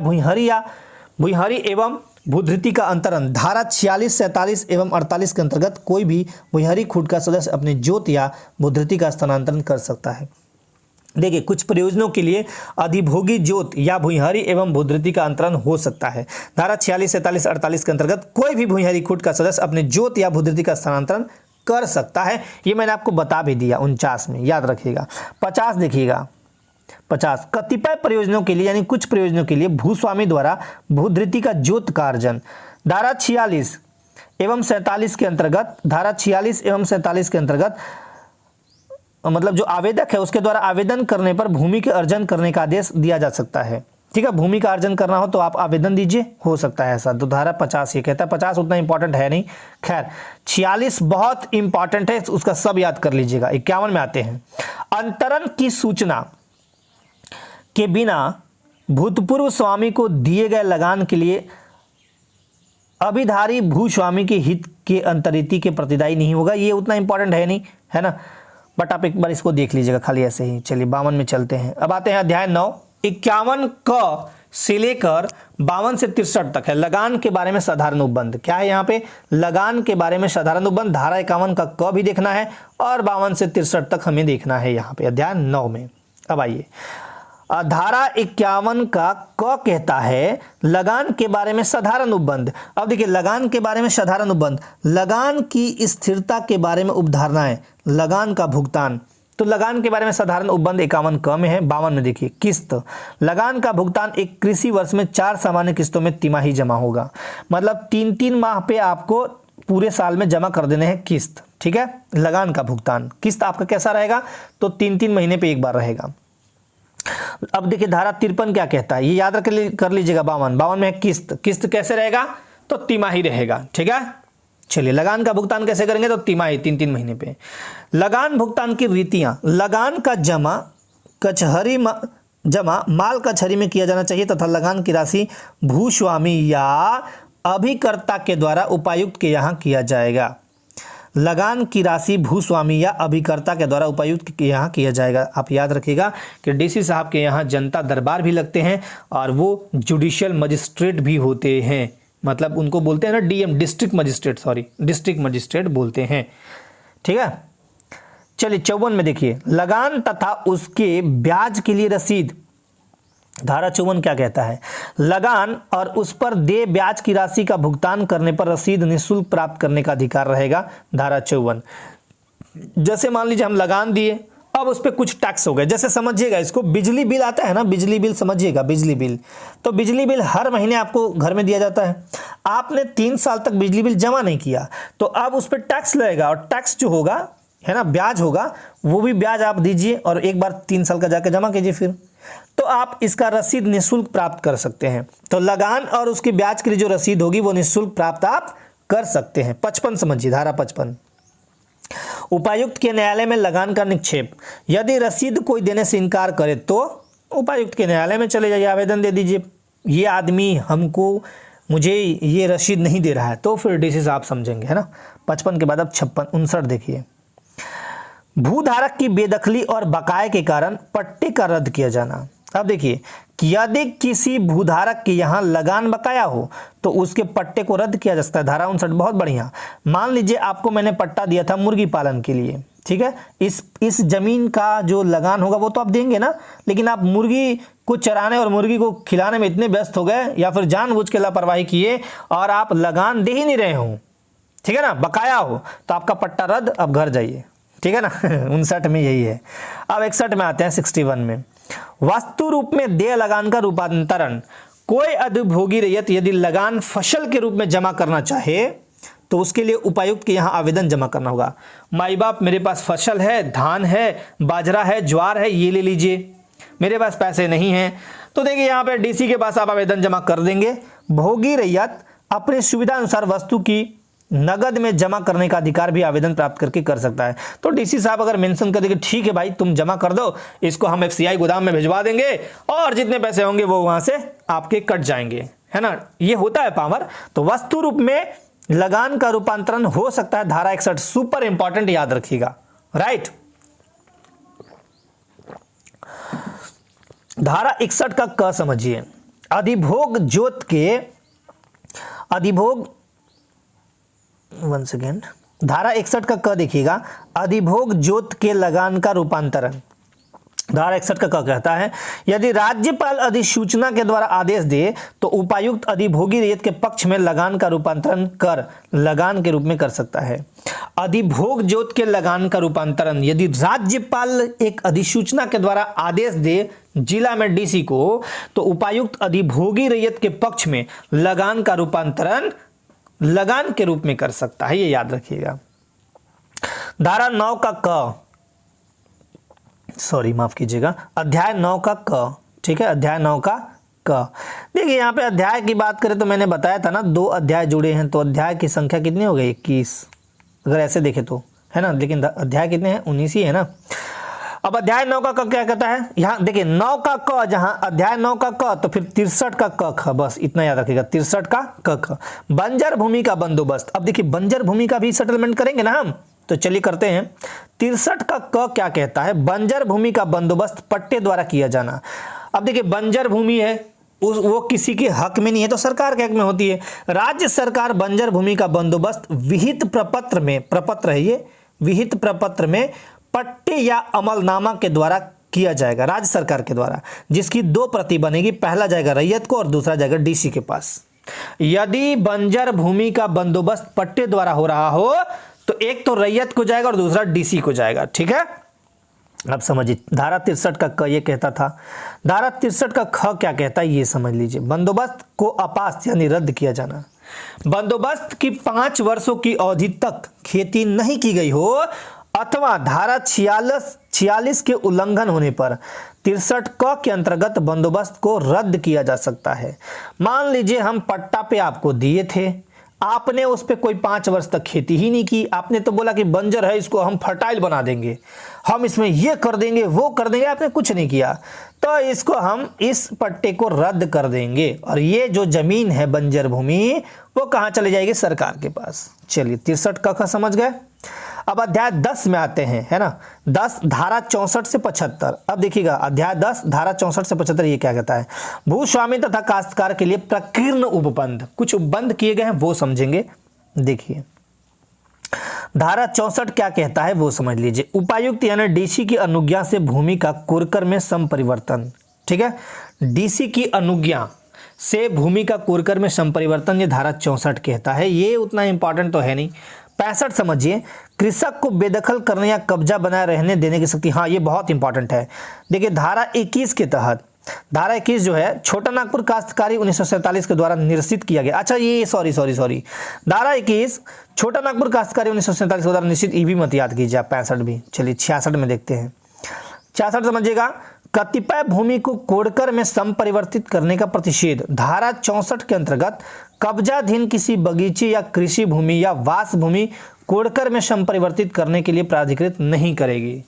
भूइहारी एवं भूधृति का अंतरण धारा 46, 47 एवं 48 के अंतर्गत कोई भी भूइहारी खूट का सदस्य अपने जोत या भूधृति का स्थानांतरण कर सकता है। देखिए कुछ प्रयोजनों के लिए अधिभोगी जोत या भूइहारी एवं भूधृति का अंतरण हो सकता है। धारा 46, 47, 48 के अंतर्गत कोई भी भूइहारी खूट का सदस्य अपने जोत या भूधृति का स्थानांतरण कर सकता है। ये मैंने आपको बता भी दिया 49 में, याद रखिएगा। 50 देखिएगा, 50 कतिपय प्रयोजनों के लिए यानी कुछ प्रयोजनों के लिए भूस्वामी द्वारा भूधृति का जोत का अर्जन धारा 46 एवं 47 के अंतर्गत, धारा 46 एवं 47 के अंतर्गत मतलब जो आवेदक है उसके द्वारा आवेदन करने पर भूमि के अर्जन करने का आदेश दिया जा सकता है, ठीक है। भूमि का अर्जन करना हो तो आप आवेदन दीजिए, हो सकता है ऐसा। तो धारा 50 ये कहता है, 50 उतना इंपॉर्टेंट है नहीं। खैर 46 बहुत इंपॉर्टेंट है, उसका सब याद कर लीजिएगा। 51 में आते हैं। अंतरण की सूचना के बिना भूतपूर्व स्वामी को दिए गए लगान के लिए अभिधारी भूस्वामी के हित के अंतरिति के प्रतिदायी नहीं होगा। ये उतना इंपॉर्टेंट है नहीं, है ना, बट आप एक बार इसको देख लीजिएगा खाली ऐसे ही। चलिए 52 में चलते हैं। अब आते हैं अध्याय 9। 51 क से लेकर 52 से 63 तक है लगान के बारे में साधारण उपबंध। क्या है यहाँ पे? लगान के बारे में साधारण उपबंध। धारा 51 का क भी देखना है और 52 से 63 तक हमें देखना है यहाँ पे अध्याय 9 में। अब आइए धारा 51 का क कहता है लगान के बारे में साधारण उपबंध। अब देखिए लगान के बारे में साधारण उपबंध, लगान की स्थिरता के बारे में उपधारणाएं, लगान का भुगतान। तो लगान के बारे में साधारण उपबंध 51 क में है। 52 में देखिए किस्त, लगान का भुगतान एक कृषि वर्ष में 4 सामान्य किस्तों में तिमाही जमा होगा। मतलब 3-3 माह पे आपको पूरे साल में जमा कर देने हैं किस्त, ठीक है। लगान का भुगतान, किस्त आपका कैसा रहेगा, तो 3-3 महीने पे एक बार रहेगा। अब देखिए धारा 53 क्या कहता है, ये याद कर लीजिएगा। 52 में है किस्त, किस्त कैसे रहेगा, तो तिमाही रहेगा, ठीक है। चलिए लगान का भुगतान कैसे करेंगे, तो तिमाही 3-3 महीने पे। लगान भुगतान की रीतियां, लगान का जमा माल कचहरी में किया जाना चाहिए तथा लगान की राशि भूस्वामी या अभिकर्ता के द्वारा उपायुक्त के यहाँ किया जाएगा। लगान की राशि भूस्वामी या अभिकर्ता के द्वारा उपायुक्त के यहाँ किया जाएगा। आप याद रखिएगा कि डीसी साहब के यहाँ जनता दरबार भी लगते हैं और वो जुडिशियल मजिस्ट्रेट भी होते हैं। मतलब उनको बोलते हैं ना डीएम, डिस्ट्रिक्ट मजिस्ट्रेट बोलते हैं, ठीक है। चलिए 54 में देखिए, लगान तथा उसके ब्याज के लिए रसीद। धारा 54 क्या कहता है, लगान और उस पर देय ब्याज की राशि का भुगतान करने पर रसीद निःशुल्क प्राप्त करने का अधिकार रहेगा। धारा 54, जैसे मान लीजिए हम लगान दिए, अब उस पर कुछ टैक्स हो गए। जैसे समझिएगा इसको, बिजली बिल आता है ना, बिजली बिल समझिएगा, बिजली बिल। तो बिजली बिल हर महीने आपको घर में दिया जाता है। आपने 3 साल तक बिजली बिल जमा नहीं किया, तो अब उस पर टैक्स लगेगा, और टैक्स जो होगा है ना, ब्याज होगा, वो भी ब्याज आप दीजिए और एक बार 3 साल का जाकर जमा कीजिए फिर, तो आप इसका रसीद निःशुल्क प्राप्त कर सकते हैं। तो लगान और उसके ब्याज के लिए जो रसीद होगी वो निःशुल्क प्राप्त आप कर सकते हैं। 55 समझिए, धारा 55, उपायुक्त के न्यायालय में लगान का निक्षेप। यदि रसीद कोई देने से इनकार करे तो उपायुक्त के न्यायालय में चले जाइए, आवेदन दे दीजिए, ये आदमी मुझे ये रसीद नहीं दे रहा है, तो फिर डीसी साहब समझेंगे, है ना। 55 के बाद अब 59 देखिए, भूधारक की बेदखली और बकाये के कारण पट्टे का रद्द किया जाना। अब देखिए, यदि किसी भूधारक के यहाँ लगान बकाया हो तो उसके पट्टे को रद्द किया जा सकता है। धारा 59, बहुत बढ़िया। मान लीजिए आपको मैंने पट्टा दिया था मुर्गी पालन के लिए, ठीक है। इस जमीन का जो लगान होगा वो तो आप देंगे ना, लेकिन आप मुर्गी को चराने और मुर्गी को खिलाने में इतने व्यस्त हो गए या फिर जानबूझ के लापरवाही किए और आप लगान दे ही नहीं रहे हो, ठीक है ना, बकाया हो, तो आपका पट्टा रद्द, अब घर जाइए, ठीक है ना। 59 में यही है। अब 61 में आते हैं, 61 में, वास्तु रूप में देय लगान का रूपांतरण। कोई अधिभोगी रैयत यदि लगान फसल के रूप में जमा करना चाहे तो उसके लिए उपायुक्त के यहाँ आवेदन जमा करना होगा। माई बाप, मेरे पास फसल है, धान है, बाजरा है, ज्वार है, ये ले लीजिए, मेरे पास पैसे नहीं हैं, तो देखिए यहाँ पे डीसी के पास आप आवेदन जमा कर देंगे। भोगी रैयत अपनी सुविधा अनुसार वस्तु की नगद में जमा करने का अधिकार भी आवेदन प्राप्त करके कर सकता है। तो डीसी साहब अगर मेंशन कर देंगे, ठीक है भाई तुम जमा कर दो, इसको हम एफसीआई गोदाम में भिजवा देंगे और जितने पैसे होंगे वो वहां से आपके कट जाएंगे, है ना, ये होता है पावर। तो वस्तु रूप में लगान का रूपांतरण हो सकता है। धारा 61 सुपर इंपॉर्टेंट, याद रखिएगा, राइट। धारा 61 का क समझिए, अधिभोग जोत के वन सेकेंड, धारा 61 का क देखिएगा, अधिभोग जोत के लगान का रूपांतरण। धारा 61 का क कहता है, यदि राज्यपाल अधिसूचना के द्वारा आदेश दे तो उपायुक्त अधिभोगी रैयत के पक्ष में लगान का रूपांतरण कर लगान के रूप में कर सकता है। अधिभोग जोत के लगान का रूपांतरण यदि राज्यपाल एक अधिसूचना के द्वारा आदेश दे जिला में डीसी को, तो उपायुक्त अधिभोगी रैयत के पक्ष में लगान का रूपांतरण लगान के रूप में कर सकता है, ये याद रखिएगा। धारा 9 का क, सॉरी माफ कीजिएगा, अध्याय 9 का क, ठीक है, अध्याय 9 का क। देखिए यहाँ पे अध्याय की बात करें तो मैंने बताया था ना 2 अध्याय जुड़े हैं, तो अध्याय की संख्या कितनी हो गई, 21, अगर ऐसे देखें तो, है ना, लेकिन अध्याय कितने हैं, 19 ही है ना। अब अध्याय 9 का क क्या कहता है, यहाँ देखिए 9 का क, जहां अध्याय 9 का क तो फिर 63 का क ख, बस इतना याद रखिएगा, 63 का क ख। बंजर भूमि का बंदोबस्त। अब देखिए बंजर भूमि का भी सेटलमेंट करेंगे ना हम, तो चलिए करते हैं। 63 का क क्या कहता है, बंजर भूमि का बंदोबस्त पट्टे द्वारा किया जाना। अब देखिए बंजर भूमि है, वो किसी के हक में नहीं है तो सरकार के हक में होती है। राज्य सरकार बंजर भूमि का बंदोबस्त विहित प्रपत्र में, प्रपत्र है ये, विहित प्रपत्र में पट्टे या अमलनामा के द्वारा किया जाएगा राज्य सरकार के द्वारा, जिसकी 2 प्रति बनेगी, पहला जाएगा रैयत को और दूसरा जाएगा डीसी के पास। यदि बंजर भूमि का बंदोबस्त पट्टे द्वारा हो रहा हो तो एक तो रैयत को जाएगा और दूसरा डीसी को जाएगा। ठीक है, अब समझिए धारा 63 का क ये कहता था, धारा 63 का ख क्या कहता है ये समझ लीजिए। बंदोबस्त को अपास्त यानी रद्द किया जाना, बंदोबस्त की 5 वर्षों की अवधि तक खेती नहीं की गई हो अथवा धारा 46 के उल्लंघन होने पर 63 क के अंतर्गत बंदोबस्त को रद्द किया जा सकता है। मान लीजिए हम पट्टा पे आपको दिए थे, आपने उस पे कोई 5 वर्ष तक खेती ही नहीं की, आपने तो बोला कि बंजर है इसको हम फर्टाइल बना देंगे, हम इसमें ये कर देंगे वो कर देंगे, आपने कुछ नहीं किया, तो इसको हम इस पट्टे को रद्द कर देंगे और ये जो जमीन है बंजर भूमि वो कहाँ चली जाएगी, सरकार के पास। चलिए 63 का समझ गए। अब अध्याय 10 में आते हैं, है ना। 10 धारा 64 से 75। अब देखिएगा अध्याय 10 धारा 64 से 75 ये क्या कहता है। भूस्वामी तथा काश्तकार के लिए प्रकीर्ण उपबंध, कुछ उपबंध किए गए हैं वो समझेंगे। देखिए धारा 64 क्या कहता है वो समझ लीजिए। उपायुक्त यानी डीसी की अनुज्ञा से भूमि का कुरकर में संपरिवर्तन। ठीक है, डीसी की अनुज्ञा से भूमि का कुरकर में संपरिवर्तन ये धारा 64 कहता है। ये उतना इंपॉर्टेंट तो है नहीं। 65 समझिए, कृषक को बेदखल करने या कब्जा बनाए रहने देने की शक्ति। हाँ ये बहुत इंपॉर्टेंट है। देखिए धारा 21 के तहत, धारा 21 जो है छोटा नागपुर काश्तकारी 1947 के द्वारा निरसित किया गया। अच्छा ये सॉरी धारा 21 छोटा नागपुर काश्तकारी 1947 के द्वारा निश्चित, ये भी मत याद कीजिए आप। 65 भी, चलिए 66 में देखते हैं। 66 समझिएगा, कतिपय भूमि को कोड़कर में संपरिवर्तित करने का प्रतिषेध धारा 64 के अंतर्गत कब्जाधीन किसी बगीचे या कृषि भूमि या वास भूमि कोड़कर में संपरिवर्तित करने के लिए प्राधिकृत नहीं करेगी।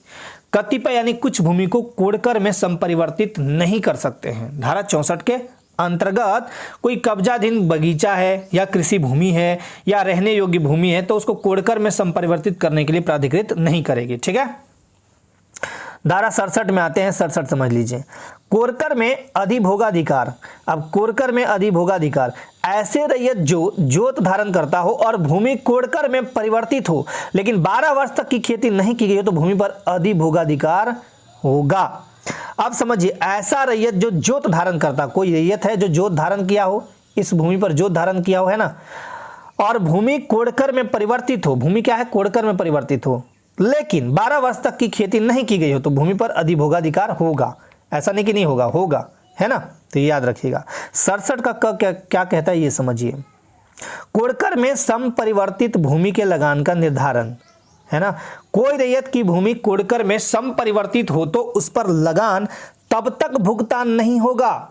कतिपय यानी कुछ भूमि को कोड़कर में संपरिवर्तित नहीं कर सकते हैं। धारा 64 के अंतर्गत कोई कब्जाधीन बगीचा है या कृषि भूमि है या रहने योग्य भूमि है तो उसको कोड़कर में संपरिवर्तित करने के लिए प्राधिकृत नहीं करेगी। ठीक है, धारा 67 में आते हैं। 67 समझ लीजिए, कोरकर में अधिभोगाधिकार। अब कोरकर में अधिभोगाधिकार ऐसे रैयत जो जोत धारण करता हो और भूमि कोड़कर में परिवर्तित हो लेकिन 12 वर्ष तक की खेती नहीं की गई हो तो भूमि पर अधिभोगाधिकार होगा। अब समझिए, ऐसा रैयत जो जोत धारण करता, कोई रैयत है जो जोत धारण किया हो, इस भूमि पर जोत धारण किया हो, है ना, और भूमि कोड़कर में परिवर्तित हो, भूमि क्या है, कोड़कर में परिवर्तित हो, लेकिन 12 वर्ष तक की खेती नहीं की गई हो तो भूमि पर अधिभोगाधिकार होगा। ऐसा नहीं कि नहीं होगा, होगा, है ना, तो ये याद रखिएगा। 67 का क्या कहता है ये समझिए। कोड़कर में समपरिवर्तित भूमि के लगान का निर्धारण, है ना। कोई रैयत की भूमि कोड़कर में समपरिवर्तित हो तो उस पर लगान तब तक भुगतान नहीं होगा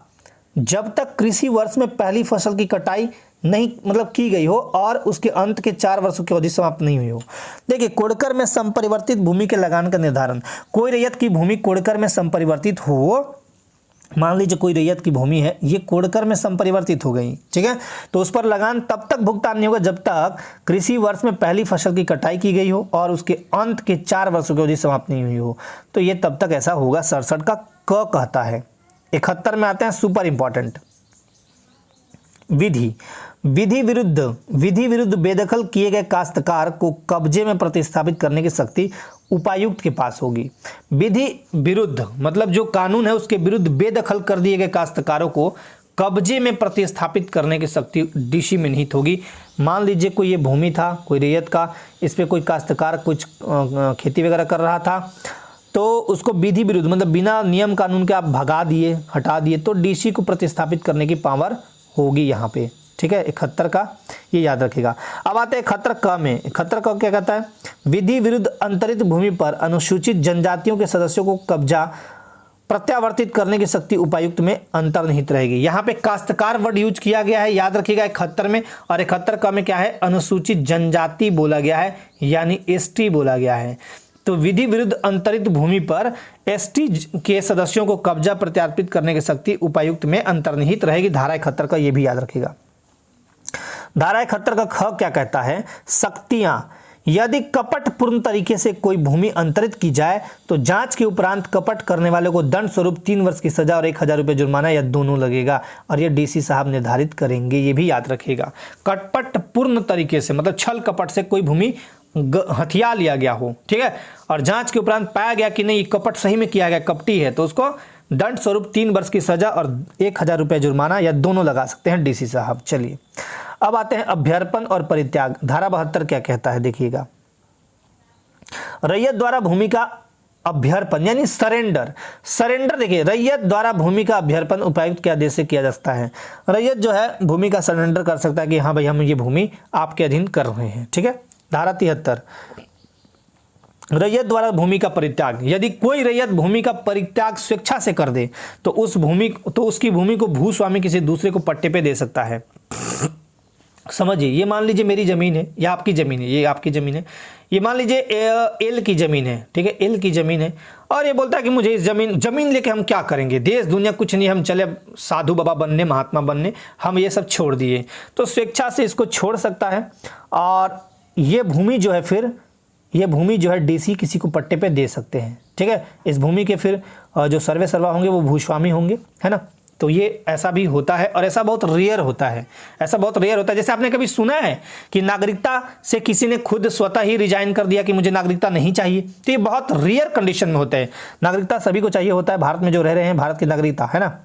जब तक कृषि वर्ष में पहली फसल की कटाई नहीं की गई हो और उसके अंत के 4 वर्षों की अवधि समाप्त नहीं हुई हो। देखिए कोड़कर में संपरिवर्तित भूमि के लगान का निर्धारण, कोई रैयत की भूमि कोड़कर में संपरिवर्तित हो, मान लीजिए कोई रैयत की भूमि है ये कोड़कर में संपरिवर्तित हो गई, ठीक है, तो उस पर लगान तब तक भुगतान नहीं होगा जब तक कृषि वर्ष में पहली फसल की कटाई की गई हो और उसके अंत के 4 वर्षों की अवधि समाप्त नहीं हुई हो, तो ये तब तक ऐसा होगा। 67 का क कहता है। 71 में आते हैं, सुपर इंपॉर्टेंट, विधि विरुद्ध बेदखल किए गए काश्तकार को कब्जे में प्रतिस्थापित करने की शक्ति उपायुक्त के पास होगी। विधि विरुद्ध मतलब जो कानून है उसके विरुद्ध बेदखल कर दिए गए काश्तकारों को कब्जे में प्रतिस्थापित करने की शक्ति डीसी में निहित होगी। मान लीजिए कोई ये भूमि था, कोई रैयत का, इस पे कोई काश्तकार कुछ खेती वगैरह कर रहा था, तो उसको विधि विरुद्ध मतलब बिना नियम कानून के आप भगा दिए, हटा दिए, तो डीसी को प्रतिस्थापित करने की पावर होगी यहाँ पे, ठीक है। 71 का ये याद रखिएगा। अब आते हैं 71 क में। 71 क क्या कहता है, विधि विरुद्ध अंतरित भूमि पर अनुसूचित जनजातियों के सदस्यों को कब्जा प्रत्यावर्तित करने की शक्ति उपायुक्त में अंतर्निहित रहेगी। यहाँ पे काश्तकार वर्ड यूज किया गया है, याद रखिएगा 71 में, और 71 क में क्या है, अनुसूचित जनजाति बोला गया है, यानी एसटी बोला गया है। तो विधि विरुद्ध अंतरित भूमि पर एसटी के सदस्यों को कब्जा प्रत्यार्पित करने की शक्ति उपायुक्त में अंतर्निहित रहेगी। धारा 71 का ये भी याद रखिएगा। धारा 71 का ख क्या कहता है, शक्तियां, यदि कपटपूर्ण तरीके से कोई भूमि अंतरित की जाए तो जांच के उपरांत कपट करने वाले को दंड स्वरूप 3 वर्ष की सजा और 1000 रुपये जुर्माना या दोनों लगेगा, और ये डीसी साहब निर्धारित करेंगे, ये भी याद रखिएगा। कपटपूर्ण तरीके से मतलब छल कपट से कोई भूमि हथिया लिया गया हो, ठीक है, और जांच के उपरांत पाया गया कि नहीं कपट सही में किया गया, कपटी है, तो उसको दंड स्वरूप 3 वर्ष की सजा और 1000 रुपये जुर्माना या दोनों लगा सकते हैं डीसी साहब। चलिए अब आते हैं अभ्यर्पण और परित्याग। धारा 72 क्या कहता है देखिएगा, रैयत द्वारा भूमि का अभ्यर्पण यानी सरेंडर। सरेंडर देखिए, रैयत द्वारा भूमि का अभ्यर्पण उपायुक्त के आदेश से किया जा सकता है। रैयत जो है भूमि का सरेंडर कर सकता है कि हाँ भाई हम ये भूमि आपके अधीन कर रहे हैं, ठीक है। धारा 73 रैयत द्वारा भूमि का परित्याग। यदि कोई रैयत भूमि का परित्याग स्वेच्छा से कर दे तो उसकी भूमि को भूस्वामी किसी दूसरे को पट्टे पे दे सकता है। समझिए, ये मान लीजिए मेरी जमीन है या आपकी जमीन है, ये आपकी जमीन है, ये मान लीजिए एल की जमीन है, ठीक है, एल की जमीन है, और ये बोलता है कि मुझे इस जमीन लेके हम क्या करेंगे, देश दुनिया कुछ नहीं, हम चले साधु बाबा बनने, महात्मा बनने, हम ये सब छोड़ दिए, तो स्वेच्छा से इसको छोड़ सकता है। और ये भूमि जो है फिर ये भूमि जो है डीसी किसी को पट्टे पे दे सकते हैं, ठीक है। इस भूमि के फिर जो सर्वे सर्वा होंगे वो भूस्वामी होंगे, है ना। तो ये ऐसा भी होता है और ऐसा बहुत रेयर होता है, ऐसा बहुत रेयर होता है। जैसे आपने कभी सुना है कि नागरिकता से किसी ने खुद स्वतः ही रिजाइन कर दिया कि मुझे नागरिकता नहीं चाहिए, तो ये बहुत रेयर कंडीशन में होता है। नागरिकता सभी को चाहिए होता है, भारत में जो रह रहे हैं भारत की नागरिकता, है ना,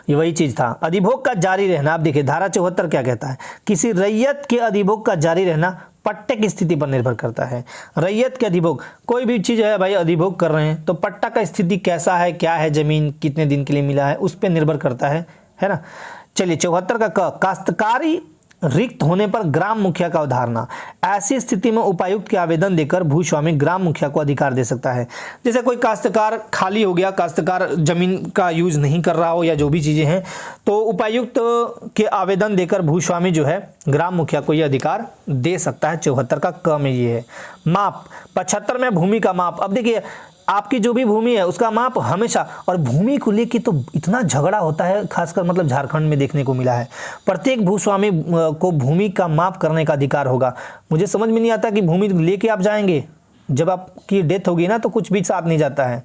ये वही चीज था। अधिभोग का जारी रहना, आप देखिए धारा 74 क्या कहता है, किसी रैयत के अधिभोग का जारी रहना पट्टे की स्थिति पर निर्भर करता है। रैयत के अधिभोग, कोई भी चीज है भाई अधिभोग कर रहे हैं तो पट्टा का स्थिति कैसा है, क्या है, जमीन कितने दिन के लिए मिला है, उस पर निर्भर करता है ना। चलिए 74 का काश्तकारी रिक्त होने पर ग्राम मुखिया का अवधारणा। ऐसी स्थिति में उपायुक्त के आवेदन देकर भूस्वामी ग्राम मुखिया को अधिकार दे सकता है। जैसे कोई काश्तकार खाली हो गया, काश्तकार जमीन का यूज नहीं कर रहा हो या जो भी चीजें हैं, तो उपायुक्त के आवेदन देकर भूस्वामी जो है ग्राम मुखिया को यह अधिकार दे सकता है। 74 का क में ये है। माप 75 में भूमि का माप। अब देखिए आपकी जो भी भूमि है उसका माप हमेशा, और भूमि को लेके तो इतना झगड़ा होता है, खासकर मतलब झारखंड में देखने को मिला है। प्रत्येक भूस्वामी को भूमि का माप करने का अधिकार होगा। मुझे समझ में नहीं आता कि भूमि लेके आप जाएंगे, जब आपकी डेथ होगी ना तो कुछ भी साथ नहीं जाता है।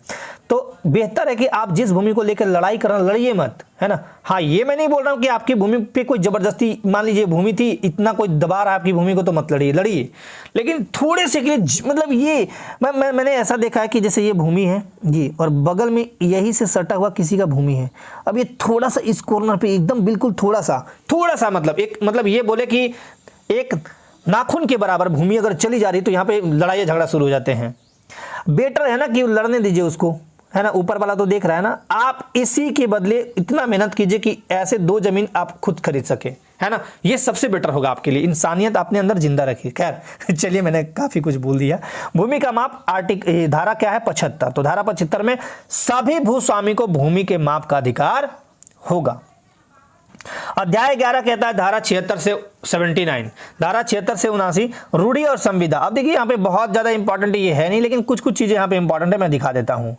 तो बेहतर है कि आप जिस भूमि को लेकर लड़ाई करना, लड़िए मत, है ना। हाँ, ये मैं नहीं बोल रहा हूँ कि आपकी भूमि पे कोई जबरदस्ती, मान लीजिए भूमि थी, इतना कोई दबा रहा है आपकी भूमि को तो मत लड़िए, लेकिन थोड़े से के लिए, मतलब ये मैंने ऐसा देखा है कि जैसे ये भूमि है ये, और बगल में यही से सटा हुआ किसी का भूमि है। अब ये थोड़ा सा इस कॉर्नर पे एकदम बिल्कुल थोड़ा सा मतलब ये बोले कि एक नाखून के बराबर भूमि अगर चली जा रही तो यहाँ पे लड़ाई झगड़ा शुरू हो जाते हैं। बेटर है ना कि लड़ने दीजिए उसको, है ना, ऊपर वाला तो देख रहा है ना। आप इसी के बदले इतना मेहनत कीजिए कि ऐसे 2 जमीन आप खुद खरीद सके, है ना, ये सबसे बेटर होगा आपके लिए। इंसानियत अपने अंदर जिंदा रखिए। खैर चलिए, मैंने काफी कुछ बोल दिया। भूमि का माप धारा क्या है 75। तो धारा 75 में सभी भूस्वामी को भूमि के माप का अधिकार होगा। अध्याय 11 कहता है धारा 76 से 79, धारा 76 से 79 रूढ़ी और संविदा। अब देखिए यहाँ पे बहुत ज्यादा इंपॉर्टेंट ये है नहीं, लेकिन कुछ चीजें यहाँ पे इंपॉर्टेंट है, मैं दिखा देता हूँ।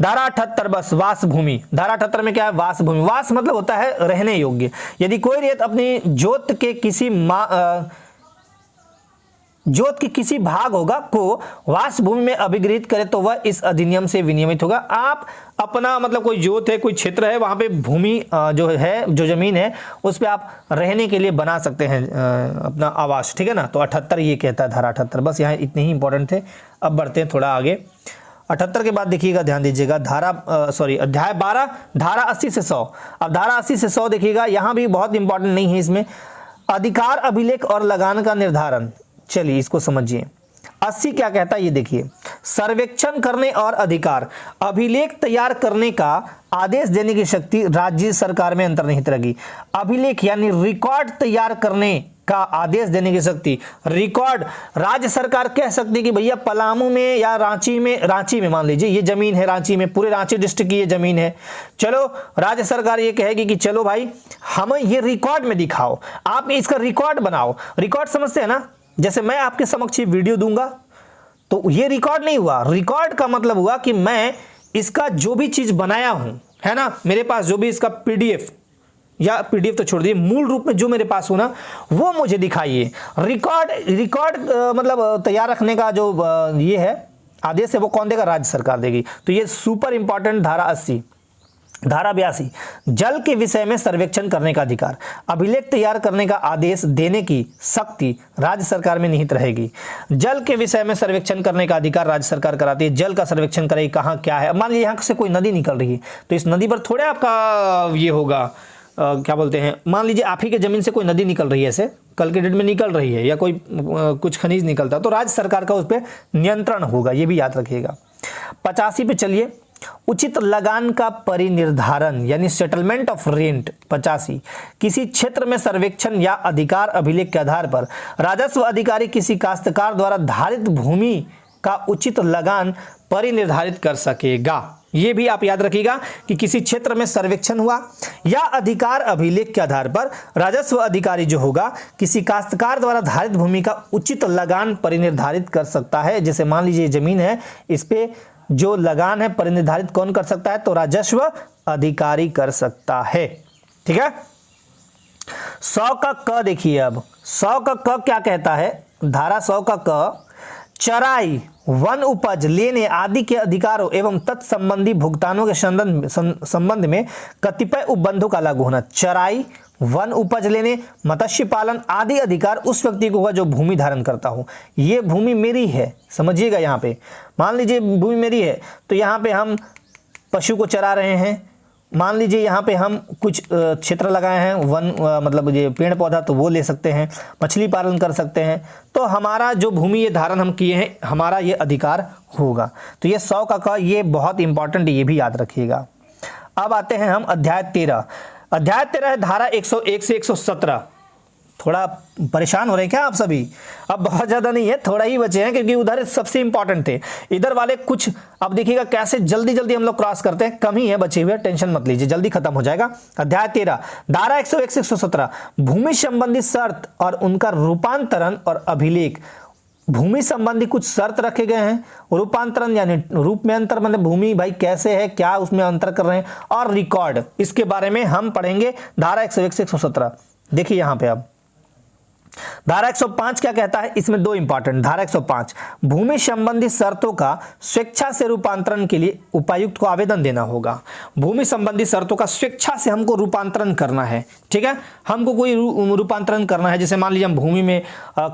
धारा 78 बस वास भूमि। धारा 78 में क्या है, वास भूमि। वास मतलब होता है रहने योग्य। यदि कोई रेत अपनी जोत के किसी भाग होगा को वास भूमि में अभिगृहित करे तो वह इस अधिनियम से विनियमित होगा। आप अपना मतलब कोई जोत है, कोई क्षेत्र है, वहां पे भूमि जो है, जो जमीन है, उस पे आप रहने के लिए बना सकते हैं अपना आवास, ठीक है ना। तो 78 ये कहता है, धारा 78। बस यहाँ इतने ही इंपॉर्टेंट थे। अब बढ़ते हैं थोड़ा आगे। 78 के बाद देखिएगा, ध्यान दीजिएगा, अध्याय 12 धारा 80 से 100। अब धारा 80 से 100 देखिएगा, यहाँ भी बहुत इंपॉर्टेंट नहीं है इसमें। अधिकार अभिलेख और लगान का निर्धारण। चलिए इसको समझिए। 80 क्या कहता है ये देखिए, सर्वेक्षण करने और अधिकार, अभिलेख तैयार करने का आदेश देने की शक्ति राज्य सरकार में अंतर्निहित रहेगी। अभिलेख यानी रिकॉर्ड तैयार करने का आदेश देने की शक्ति, रिकॉर्ड राज्य सरकार कह सकती है कि भैया पलामू में या रांची में मान लीजिए ये जमीन है, रांची में, पूरे रांची डिस्ट्रिक्ट की ये जमीन है। चलो राज्य सरकार ये कहेगी कि चलो भाई हमें ये रिकॉर्ड में दिखाओ, आप इसका रिकॉर्ड बनाओ। रिकॉर्ड समझते हैं ना, जैसे मैं आपके समक्ष ये दूंगा तो ये रिकॉर्ड नहीं हुआ। रिकॉर्ड का मतलब हुआ कि मैं इसका जो भी चीज बनाया हूं, है ना, मेरे पास जो भी इसका पीडीएफ या पीडीएफ तो छोड़ दिए, मूल रूप में जो मेरे पास हो ना वो मुझे दिखाइए। रिकॉर्ड मतलब तैयार रखने का जो ये है आदेश है वो कौन देगा, राज्य सरकार देगी। तो ये सुपर इंपॉर्टेंट धारा 80। धारा 82 जल के विषय में सर्वेक्षण करने का अधिकार, अभिलेख तैयार करने का आदेश देने की शक्ति राज्य सरकार में निहित रहेगी। जल के विषय में सर्वेक्षण करने का अधिकार राज्य सरकार कराती है। जल का सर्वेक्षण करेगी, कहाँ क्या है। मान लीजिए यहाँ से कोई नदी निकल रही है तो इस नदी पर थोड़े आपका ये होगा क्या बोलते हैं, मान लीजिए आप ही के जमीन से कोई नदी निकल रही है, ऐसे कल के डेट में निकल रही है, या कोई कुछ खनिज निकलता तो राज्य सरकार का उस पर नियंत्रण होगा, ये भी याद रखिएगा। 85 पे चलिए, उचित लगान का परिनिर्धारण यानी सेटलमेंट ऑफ रेंट। 85 किसी क्षेत्र में सर्वेक्षण या अधिकार अभिलेख के आधार पर राजस्व अधिकारी किसी काश्तकार द्वारा धारित भूमि का उचित लगान परिनिर्धारित कर सकेगा। ये भी आप याद रखिएगा कि किसी क्षेत्र में सर्वेक्षण हुआ या अधिकार अभिलेख के आधार पर राजस्व अधिकारी जो होगा किसी काश्तकार द्वारा धारित भूमि का उचित लगान परिनिर्धारित कर सकता है। जैसे मान लीजिए जमीन है, इस पे जो लगान है परिनिर्धारित कौन कर सकता है, तो राजस्व अधिकारी कर सकता है। ठीक है। 100 का क देखिए, अब 100 का क क्या कहता है, धारा 100 का क चराई, वन उपज लेने आदि के अधिकारों एवं तत्संबंधी भुगतानों के संबंध में कतिपय उपबंधों का लागू होना। चराई, वन उपज लेने, मत्स्य पालन आदि अधिकार उस व्यक्ति को होगा जो भूमि धारण करता हो। ये भूमि मेरी है, समझिएगा। यहाँ पे मान लीजिए भूमि मेरी है तो यहाँ पे हम पशु को चरा रहे हैं, मान लीजिए यहाँ पे हम कुछ क्षेत्र लगाए हैं, वन मतलब ये पेड़ पौधा तो वो ले सकते हैं, मछली पालन कर सकते हैं, तो हमारा जो भूमि ये धारण हम किए हैं हमारा ये अधिकार होगा। तो ये 100 का ये बहुत इंपॉर्टेंट, ये भी याद रखिएगा। अब आते हैं हम अध्याय 13। अध्याय 13 है धारा 101 से 117। थोड़ा परेशान हो रहे हैं क्या आप सभी? अब बहुत ज़्यादा नहीं है, थोड़ा ही बचे हैं क्योंकि उधर सबसे इंपॉर्टेंट थे, इधर वाले कुछ अब देखिएगा कैसे जल्दी जल्दी हम लोग क्रॉस करते हैं। कम ही है बचे हुए, टेंशन मत लीजिए, जल्दी खत्म हो जाएगा। अध्याय 13 धारा 101 से 117 भूमि संबंधी शर्त और उनका रूपांतरण और अभिलेख। भूमि संबंधी कुछ शर्त रखे गए हैं, रूपांतरण यानी रूप में अंतर, मतलब भूमि भाई कैसे है, क्या उसमें अंतर कर रहे हैं, और रिकॉर्ड, इसके बारे में हम पढ़ेंगे धारा 101 से 117। देखिए यहाँ पे अब धारा 105 क्या कहता है, इसमें दो इंपॉर्टेंट। धारा 105 भूमि संबंधी शर्तों का स्वेच्छा से रूपांतरण के लिए उपायुक्त को आवेदन देना होगा। भूमि संबंधी शर्तों का स्वेच्छा से हमको रूपांतरण करना है। ठीक है, हमको कोई रूपांतरण करना है, जैसे मान लीजिए हम भूमि में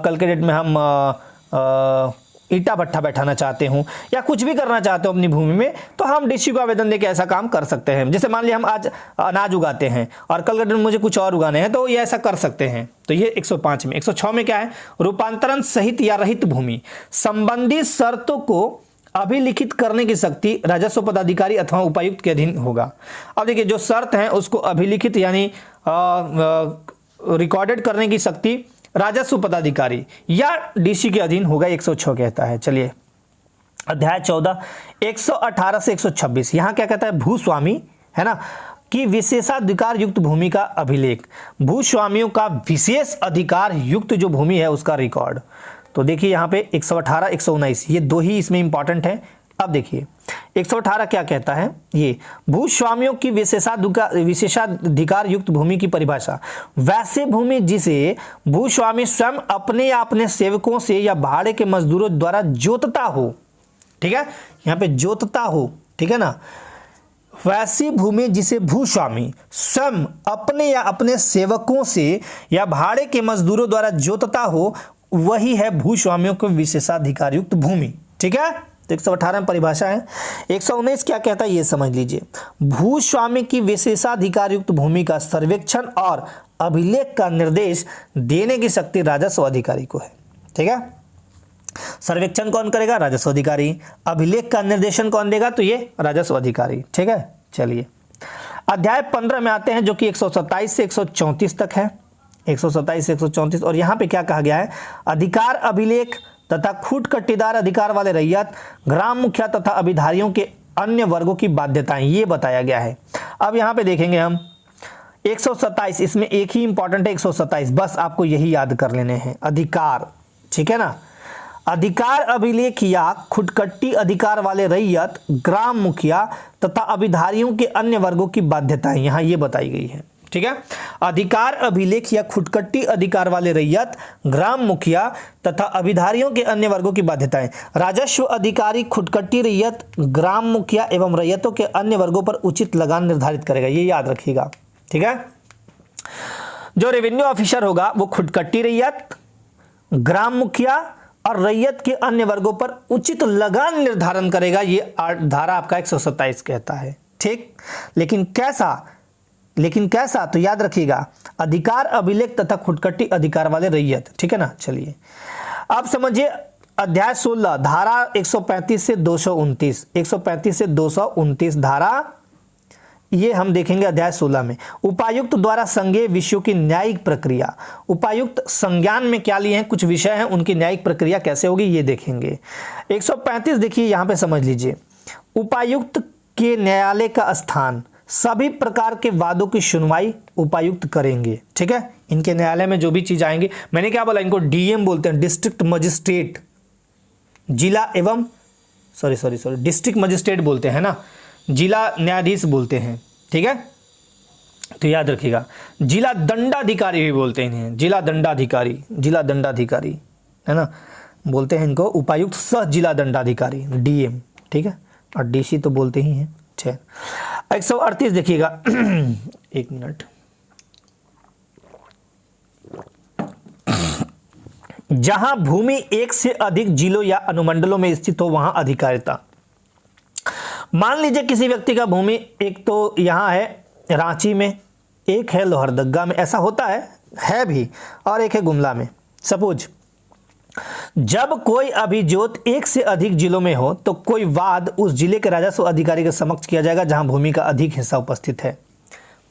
कल के डेट में हम ईटा भट्ठा बैठाना चाहते हूं या कुछ भी करना चाहते हो अपनी भूमि में, तो हम डीसी को आवेदन देकर ऐसा काम कर सकते हैं। जैसे मान लिया हम आज अनाज उगाते हैं और कल के दिन मुझे कुछ और उगाने हैं, तो ये ऐसा कर सकते हैं। तो ये 105 में। 106 में क्या है, रूपांतरण सहित या रहित भूमि संबंधी शर्तों को अभिलिखित करने की शक्ति राजस्व पदाधिकारी अथवा उपायुक्त के अधीन होगा। अब देखिए जो शर्त है उसको अभिलिखित यानी रिकॉर्डेड करने की शक्ति राजस्व पदाधिकारी या डीसी के अधीन होगा, 106 कहता है। चलिए अध्याय 14 118 से 126 यहाँ क्या कहता है, भूस्वामी है ना कि विशेषाधिकार युक्त भूमि का अभिलेख, भूस्वामियों का विशेष अधिकार युक्त जो भूमि है उसका रिकॉर्ड। तो देखिए यहाँ पे 118 119 ये दो ही इसमें इंपॉर्टेंट है। अब देखिए 118 क्या कहता है, ये भूस्वामियों की विशेषाधिकार युक्त भूमि की परिभाषा, वैसे भूमि जिसे भूस्वामी स्वयं अपने या अपने सेवकों से या भाड़े के मजदूरों द्वारा जोतता हो। ठीक है, यहाँ पे जोतता हो, ठीक है ना, वैसी भूमि जिसे भूस्वामी स्वयं अपने या अपने सेवकों से या भाड़े के मजदूरों द्वारा जोतता हो, वही है भूस्वामियों की विशेषाधिकार युक्त भूमि। ठीक है, तो 118 में परिभाषा है। 119 क्या कहता है ये समझ लीजिए, भूस्वामी की विशेषाधिकार युक्त भूमि का सर्वेक्षण और अभिलेख का निर्देश देने की शक्ति राजस्व अधिकारी को है। ठीक है, सर्वेक्षण कौन करेगा, राजस्व अधिकारी। अभिलेख का निर्देशन कौन देगा, तो ये राजस्व अधिकारी। ठीक है, चलिए अध्याय 15 में आते हैं जो कि 127 से 134 तक है। 127 से 134 और यहाँ पे क्या कहा गया है, अधिकार अभिलेख तथा खूट कट्टीदार अधिकार वाले रैयत, ग्राम मुखिया तथा अभिधारियों के अन्य वर्गों की बाध्यताएं, ये बताया गया है। अब यहाँ पे देखेंगे हम 127, इसमें एक ही इंपॉर्टेंट है 127, बस आपको यही याद कर लेने हैं, अधिकार। ठीक है ना, अधिकार अभिलेख या खुटकट्टी अधिकार वाले रैयत, ग्राम मुखिया तथा अभिधारियों के अन्य वर्गों की बाध्यताएं यहाँ ये बताई गई है। ठीक है। अधिकार अभिलेख या खुटकट्टी अधिकार वाले रैयत, ग्राम मुखिया तथा अभिधारियों के अन्य वर्गों की बाध्यताएं। राजस्व अधिकारी खुटकट्टी रैयत, ग्राम मुखिया एवं रैयतों के अन्य वर्गों पर उचित लगान निर्धारित करेगा, ये याद रखिएगा, ठीक है। जो रेवेन्यू ऑफिसर होगा वो खुटकट्टी रैयत, ग्राम मुखिया और रैयत के अन्य वर्गों पर उचित लगान निर्धारण करेगा, ये धारा आपका 127 कहता है, ठीक। लेकिन कैसा तो याद रखिएगा, अधिकार अभिलेख तथा खुटकट्टी अधिकार वाले रैयत, ठीक है ना। चलिए अब समझिए अध्याय 16 धारा 135 से 229, 135 से 229 धारा, ये हम देखेंगे अध्याय 16 में। उपायुक्त द्वारा संज्ञेय विषयों की न्यायिक प्रक्रिया, उपायुक्त संज्ञान में क्या लिए हैं, कुछ विषय हैं, उनकी न्यायिक प्रक्रिया कैसे होगी ये देखेंगे। 135 देखिए यहां पे समझ लीजिए, उपायुक्त के न्यायालय का स्थान, सभी प्रकार के वादों की सुनवाई उपायुक्त करेंगे, ठीक है। इनके न्यायालय में जो भी चीज आएंगी, मैंने क्या बोला, इनको डीएम बोलते हैं, डिस्ट्रिक्ट मजिस्ट्रेट, जिला एवं डिस्ट्रिक्ट मजिस्ट्रेट बोलते हैं ना, जिला न्यायाधीश बोलते हैं, ठीक है। तो याद रखिएगा, जिला दंडाधिकारी भी बोलते हैं इन्हें, जिला दंडाधिकारी है ना, बोलते हैं इनको उपायुक्त सह जिला दंडाधिकारी, डीएम, ठीक है। और डीसी तो बोलते ही हैं। 138 देखिएगा, एक मिनट, जहां भूमि एक से अधिक जिलों या अनुमंडलों में स्थित हो वहां अधिकारिता। मान लीजिए किसी व्यक्ति का भूमि एक तो यहां है रांची में, एक है लोहरदगा में, ऐसा होता है भी, और एक है गुमला में। सपोज जब कोई अभिजोत एक से अधिक जिलों में हो तो कोई वाद उस जिले के राजस्व अधिकारी के समक्ष किया जाएगा जहां भूमि का अधिक हिस्सा उपस्थित है।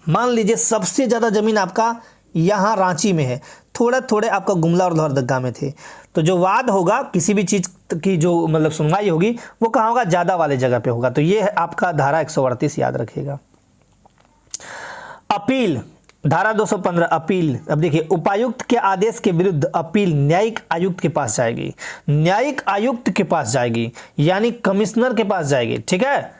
मान लीजिए सबसे ज्यादा जमीन आपका यहां रांची में है, थोड़े आपका गुमला और लोहरदगा में थे, तो जो वाद होगा किसी भी चीज की जो मतलब सुनवाई होगी वो कहां होगा, ज्यादा वाले जगह पे होगा। तो ये है आपका धारा 138, याद रखिएगा। अपील, धारा 215 अपील। अब देखिए, उपायुक्त के आदेश के विरुद्ध अपील न्यायिक आयुक्त के पास जाएगी, न्यायिक आयुक्त के पास जाएगी, यानी कमिश्नर के पास जाएगी, ठीक है।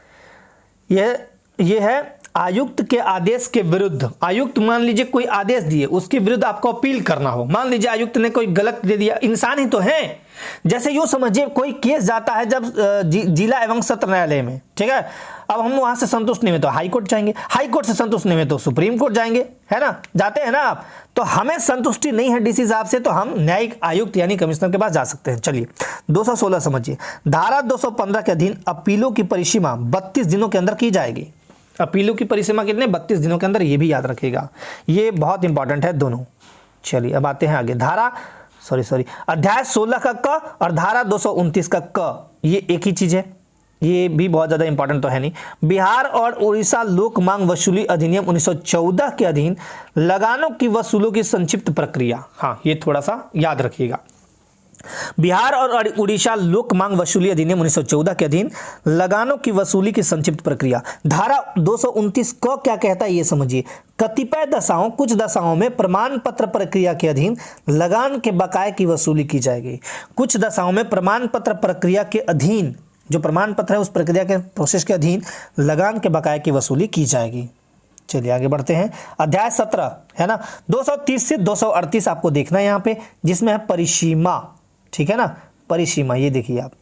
यह है आयुक्त के आदेश के विरुद्ध। आयुक्त मान लीजिए कोई आदेश दिए, उसके विरुद्ध आपको अपील करना हो, मान लीजिए आयुक्त ने कोई गलत दे दिया, इंसान ही तो है। जैसे यूं समझिए कोई केस जाता है जब जिला एवं सत्र न्यायालय में, ठीक है। अब हम वहां से संतुष्ट नहीं हुए तो हाई कोर्ट जाएंगे, हाई कोर्ट से संतुष्ट नहीं हुए तो सुप्रीम कोर्ट जाएंगे, है ना, जाते हैं ना आप। तो हमें संतुष्टि नहीं है डीसी साहब से तो हम न्यायिक आयुक्त यानी कमिश्नर के पास जा सकते हैं। चलिए 216 समझिए, धारा 215 के अधीन अपीलों की परिसीमा 32 दिनों के अंदर की जाएगी। अपीलों की परिसीमा कितने, 32 दिनों के अंदर, ये भी याद रखिएगा, ये बहुत इंपॉर्टेंट है दोनों। चलिए अब आते हैं आगे, अध्याय 16 का क और धारा 229 का क, ये एक ही चीज है, ये भी बहुत ज्यादा इंपॉर्टेंट तो है नहीं। बिहार और उड़ीसा लोक मांग वसूली अधिनियम 1914 के अधीन लगानों की वसूलों की संक्षिप्त प्रक्रिया, हाँ ये थोड़ा सा याद रखिएगा। बिहार और उड़ीसा लोक मांग वसूली अधिनियम 1914 के अधीन लगानों की वसूली की संक्षिप्त प्रक्रिया। धारा 229 क क्या कहता है ये समझिए, कतिपय दशाओं, कुछ दशाओं में प्रमाण पत्र प्रक्रिया के अधीन लगान के बकाये की वसूली की जाएगी। कुछ दशाओं में प्रमाण पत्र प्रक्रिया के अधीन, जो प्रमाण पत्र है उस प्रक्रिया के प्रोसेस के अधीन लगान के बकाये की वसूली की जाएगी। चलिए आगे बढ़ते हैं, अध्याय 17 है ना, 230 से 238 आपको देखना है यहाँ पे, जिसमें है परिसीमा, ठीक है ना, परिसीमा। ये देखिए आप,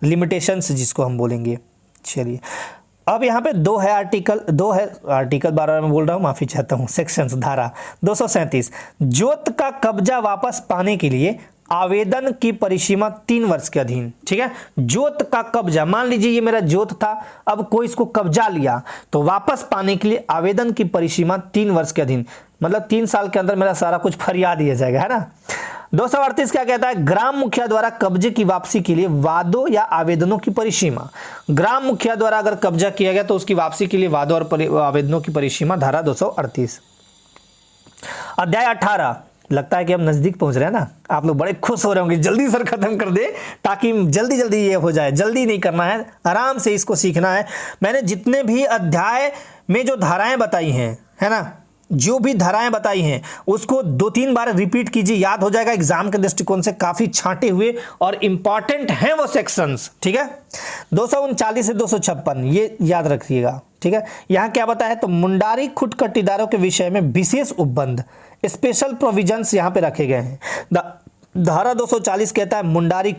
लिमिटेशंस जिसको हम बोलेंगे। चलिए अब यहाँ पे दो है आर्टिकल 12 में बोल रहा हूँ, माफी चाहता हूँ, सेक्शंस। धारा 237, जोत का कब्जा वापस पाने के लिए आवेदन की परिसीमा 3 वर्ष के अधीन, ठीक है। जोत का कब्जा, मान लीजिए ये मेरा जोत था, अब कोई इसको कब्जा लिया तो वापस पाने के लिए आवेदन की परिसीमा 3 वर्ष के अधीन, मतलब 3 साल के अंदर मेरा सारा कुछ फरिया दिया जाएगा, है ना। 238 क्या कहता है, ग्राम मुखिया द्वारा कब्जे की वापसी के लिए वादों या आवेदनों की परिसीमा। ग्राम मुखिया द्वारा अगर कब्जा किया गया तो उसकी वापसी के लिए वादों और आवेदनों की परिसीमा, धारा 238। अध्याय 18, लगता है कि हम नजदीक पहुंच रहे हैं ना, आप लोग बड़े खुश हो रहे होंगे, जल्दी सर खत्म कर दे ताकि जल्दी जल्दी ये हो जाए। जल्दी नहीं करना है, आराम से इसको सीखना है। मैंने जितने भी अध्याय में जो धाराएं बताई हैं, है ना, जो भी धाराएं बताई हैं उसको 2-3 बार रिपीट कीजिए, याद हो जाएगा। एग्जाम के दृष्टिकोण से काफी छांटे हुए और इंपॉर्टेंट हैं वो सेक्शंस, ठीक है। 239 से 256 ये याद रखिएगा, ठीक है, यहाँ क्या बताया है, तो मुंडारी खुट कट्टीदारों के विषय में विशेष उपबंध, स्पेशल प्रोविजंस यहाँ पे रखे गए हैं। धारा 240 कहता है मुंडारी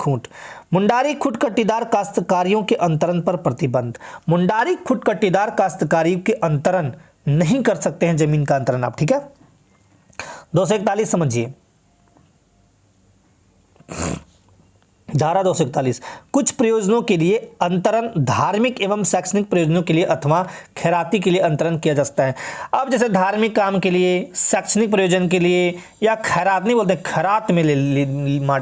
खुट कट्टीदार काश्तकारियों के अंतरण पर प्रतिबंध। मुंडारी खुट कट्टीदार काश्तकारियों के अंतरण नहीं कर सकते हैं जमीन का अंतरण आप, ठीक है। 241 समझिए, धारा 241 कुछ प्रयोजनों के लिए अंतरण धार्मिक एवं शैक्षणिक प्रयोजनों के लिए अथवा खैराती के लिए अंतरण किया जा सकता है। अब जैसे धार्मिक काम के लिए, शैक्षणिक प्रयोजन के लिए, या खैरात नहीं बोलते, खैरात में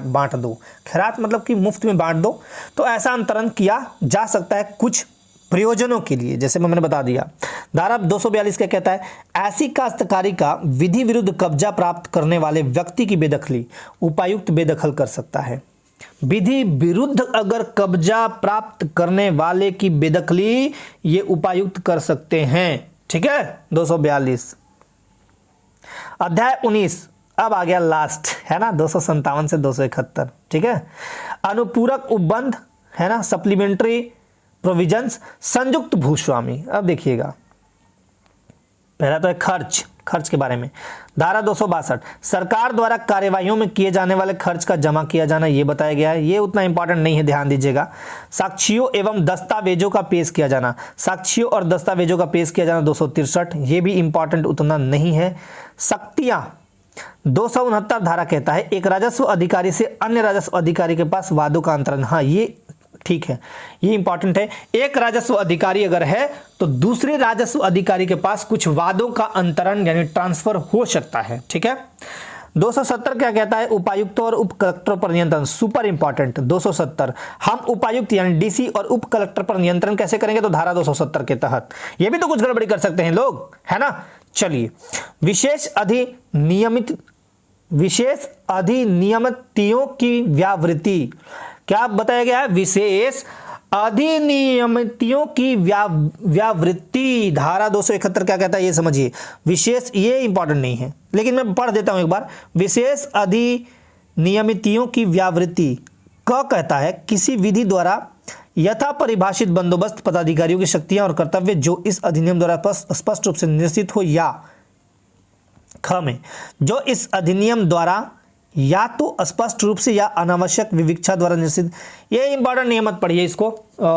बांट दो, खैरात मतलब कि मुफ्त में बांट दो, तो ऐसा अंतरण किया जा सकता है कुछ प्रयोजनों के लिए, जैसे मैंने बता दिया। धारा 242 क्या कहता है, ऐसी काश्तकारी का विधि विरुद्ध कब्जा प्राप्त करने वाले व्यक्ति की बेदखली उपायुक्त बेदखल कर सकता है। विधि विरुद्ध अगर कब्जा प्राप्त करने वाले की बेदखली ये उपायुक्त कर सकते हैं, ठीक है। 242 अध्याय 19 अब आ गया लास्ट, है ना, 257 से 271, ठीक है। अनुपूरक उपबंध, है ना, सप्लीमेंट्री प्रोविजंस, संयुक्त भूस्वामी। अब देखिएगा, पहला तो है खर्च के बारे में। धारा 262 सरकार द्वारा कार्यवाहियों में किए जाने वाले खर्च का जमा किया जाना, ये बताया गया है, ये उतना इंपॉर्टेंट नहीं है, ध्यान दीजिएगा। साक्ष्यों एवं दस्तावेजों का पेश किया जाना, साक्ष्यों और दस्तावेजों का पेश किया जाना 263, ये भी इंपॉर्टेंट उतना नहीं है। शक्तियां 269 धारा कहता है एक राजस्व अधिकारी से अन्य राजस्व अधिकारी के पास वादों का अंतरण, हाँ ये ठीक है, ये इंपॉर्टेंट है। एक राजस्व अधिकारी अगर है तो दूसरे राजस्व अधिकारी के पास कुछ वादों का अंतरण यानी ट्रांसफर हो सकता है, ठीक है। 270 क्या कहता है, उपायुक्तों और उप कलेक्टरों पर नियंत्रण, सुपर इंपॉर्टेंट। 270 हम उपायुक्त यानी डीसी और उप कलेक्टर पर नियंत्रण कैसे करेंगे, तो धारा 270 के तहत। ये भी तो कुछ गड़बड़ी कर सकते हैं लोग, है ना। चलिए, विशेष अधिनियमितियों की व्यावृत्ति, क्या बताया गया है, विशेष अधिनियमितियों की व्यावृत्ति। धारा 271 क्या कहता है, ये समझिए। विशेष, ये इंपॉर्टेंट नहीं है लेकिन मैं पढ़ देता हूं एक बार। विशेष अधिनियमितियों की व्यावृत्ति का कहता है किसी विधि द्वारा यथा परिभाषित बंदोबस्त पदाधिकारियों की शक्तियां और कर्तव्य जो इस अधिनियम द्वारा स्पष्ट रूप से निर्देशित हो, या ख में जो इस अधिनियम द्वारा या तो स्पष्ट रूप से या अनावश्यक विविक्षा द्वारा निश्चित। ये इंपॉर्टेंट नहीं, मत पढ़िए इसको,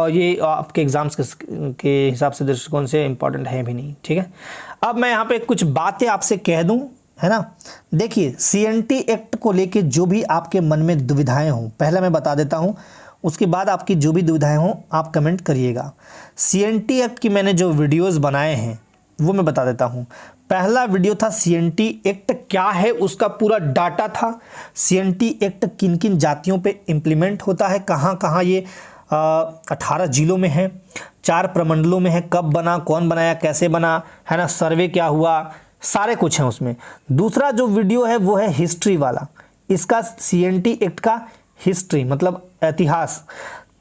ये आपके एग्जाम्स के हिसाब से, दृष्टिकोण से इंपॉर्टेंट है भी नहीं, ठीक है। अब मैं यहाँ पे कुछ बातें आपसे कह दूं, है ना। देखिए, सीएनटी एक्ट को लेके जो भी आपके मन में दुविधाएं हों, पहले मैं बता देता हूं, उसके बाद आपकी जो भी दुविधाएं हों आप कमेंट करिएगा। सीएनटी एक्ट की मैंने जो वीडियोज़ बनाए हैं वो मैं बता देता हूं। पहला वीडियो था सीएनटी एक्ट क्या है, उसका पूरा डाटा था। सीएनटी एक्ट किन किन जातियों पे इम्प्लीमेंट होता है, कहाँ कहाँ ये 18 जिलों में है, 4 प्रमंडलों में है, कब बना, कौन बनाया, कैसे बना, है ना, सर्वे क्या हुआ, सारे कुछ हैं उसमें। दूसरा जो वीडियो है वो है हिस्ट्री वाला, इसका सीएनटी एक्ट का हिस्ट्री मतलब इतिहास।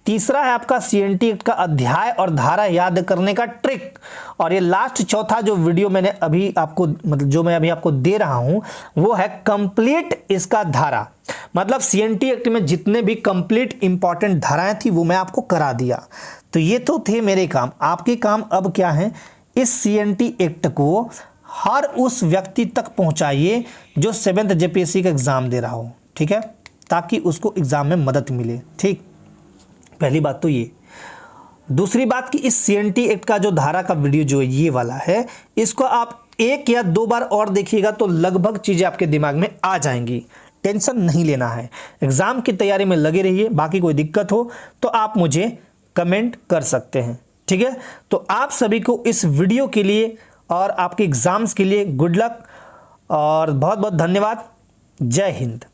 तीसरा है आपका सीएनटी एक्ट का अध्याय और धारा याद करने का ट्रिक। और ये लास्ट चौथा जो वीडियो मैंने अभी आपको मतलब जो मैं अभी आपको दे रहा हूं वो है कंप्लीट इसका धारा, मतलब सीएनटी एक्ट में जितने भी कंप्लीट इंपॉर्टेंट धाराएं थी वो मैं आपको करा दिया। तो ये तो थे मेरे काम। आपके काम अब क्या है, इस सीएनटी एक्ट को हर उस व्यक्ति तक पहुंचाइए जो 7th जेपीएससी का एग्जाम दे रहा हो, ठीक है, ताकि उसको एग्जाम में मदद मिले। ठीक, पहली बात तो ये। दूसरी बात कि इस सीएनटी एक्ट का जो धारा का वीडियो जो ये वाला है, इसको आप 1 या 2 बार और देखिएगा तो लगभग चीजें आपके दिमाग में आ जाएंगी। टेंशन नहीं लेना है, एग्जाम की तैयारी में लगे रहिए। बाकी कोई दिक्कत हो तो आप मुझे कमेंट कर सकते हैं, ठीक है। तो आप सभी को इस वीडियो के लिए और आपके एग्जाम्स के लिए गुड लक और बहुत बहुत धन्यवाद। जय हिंद।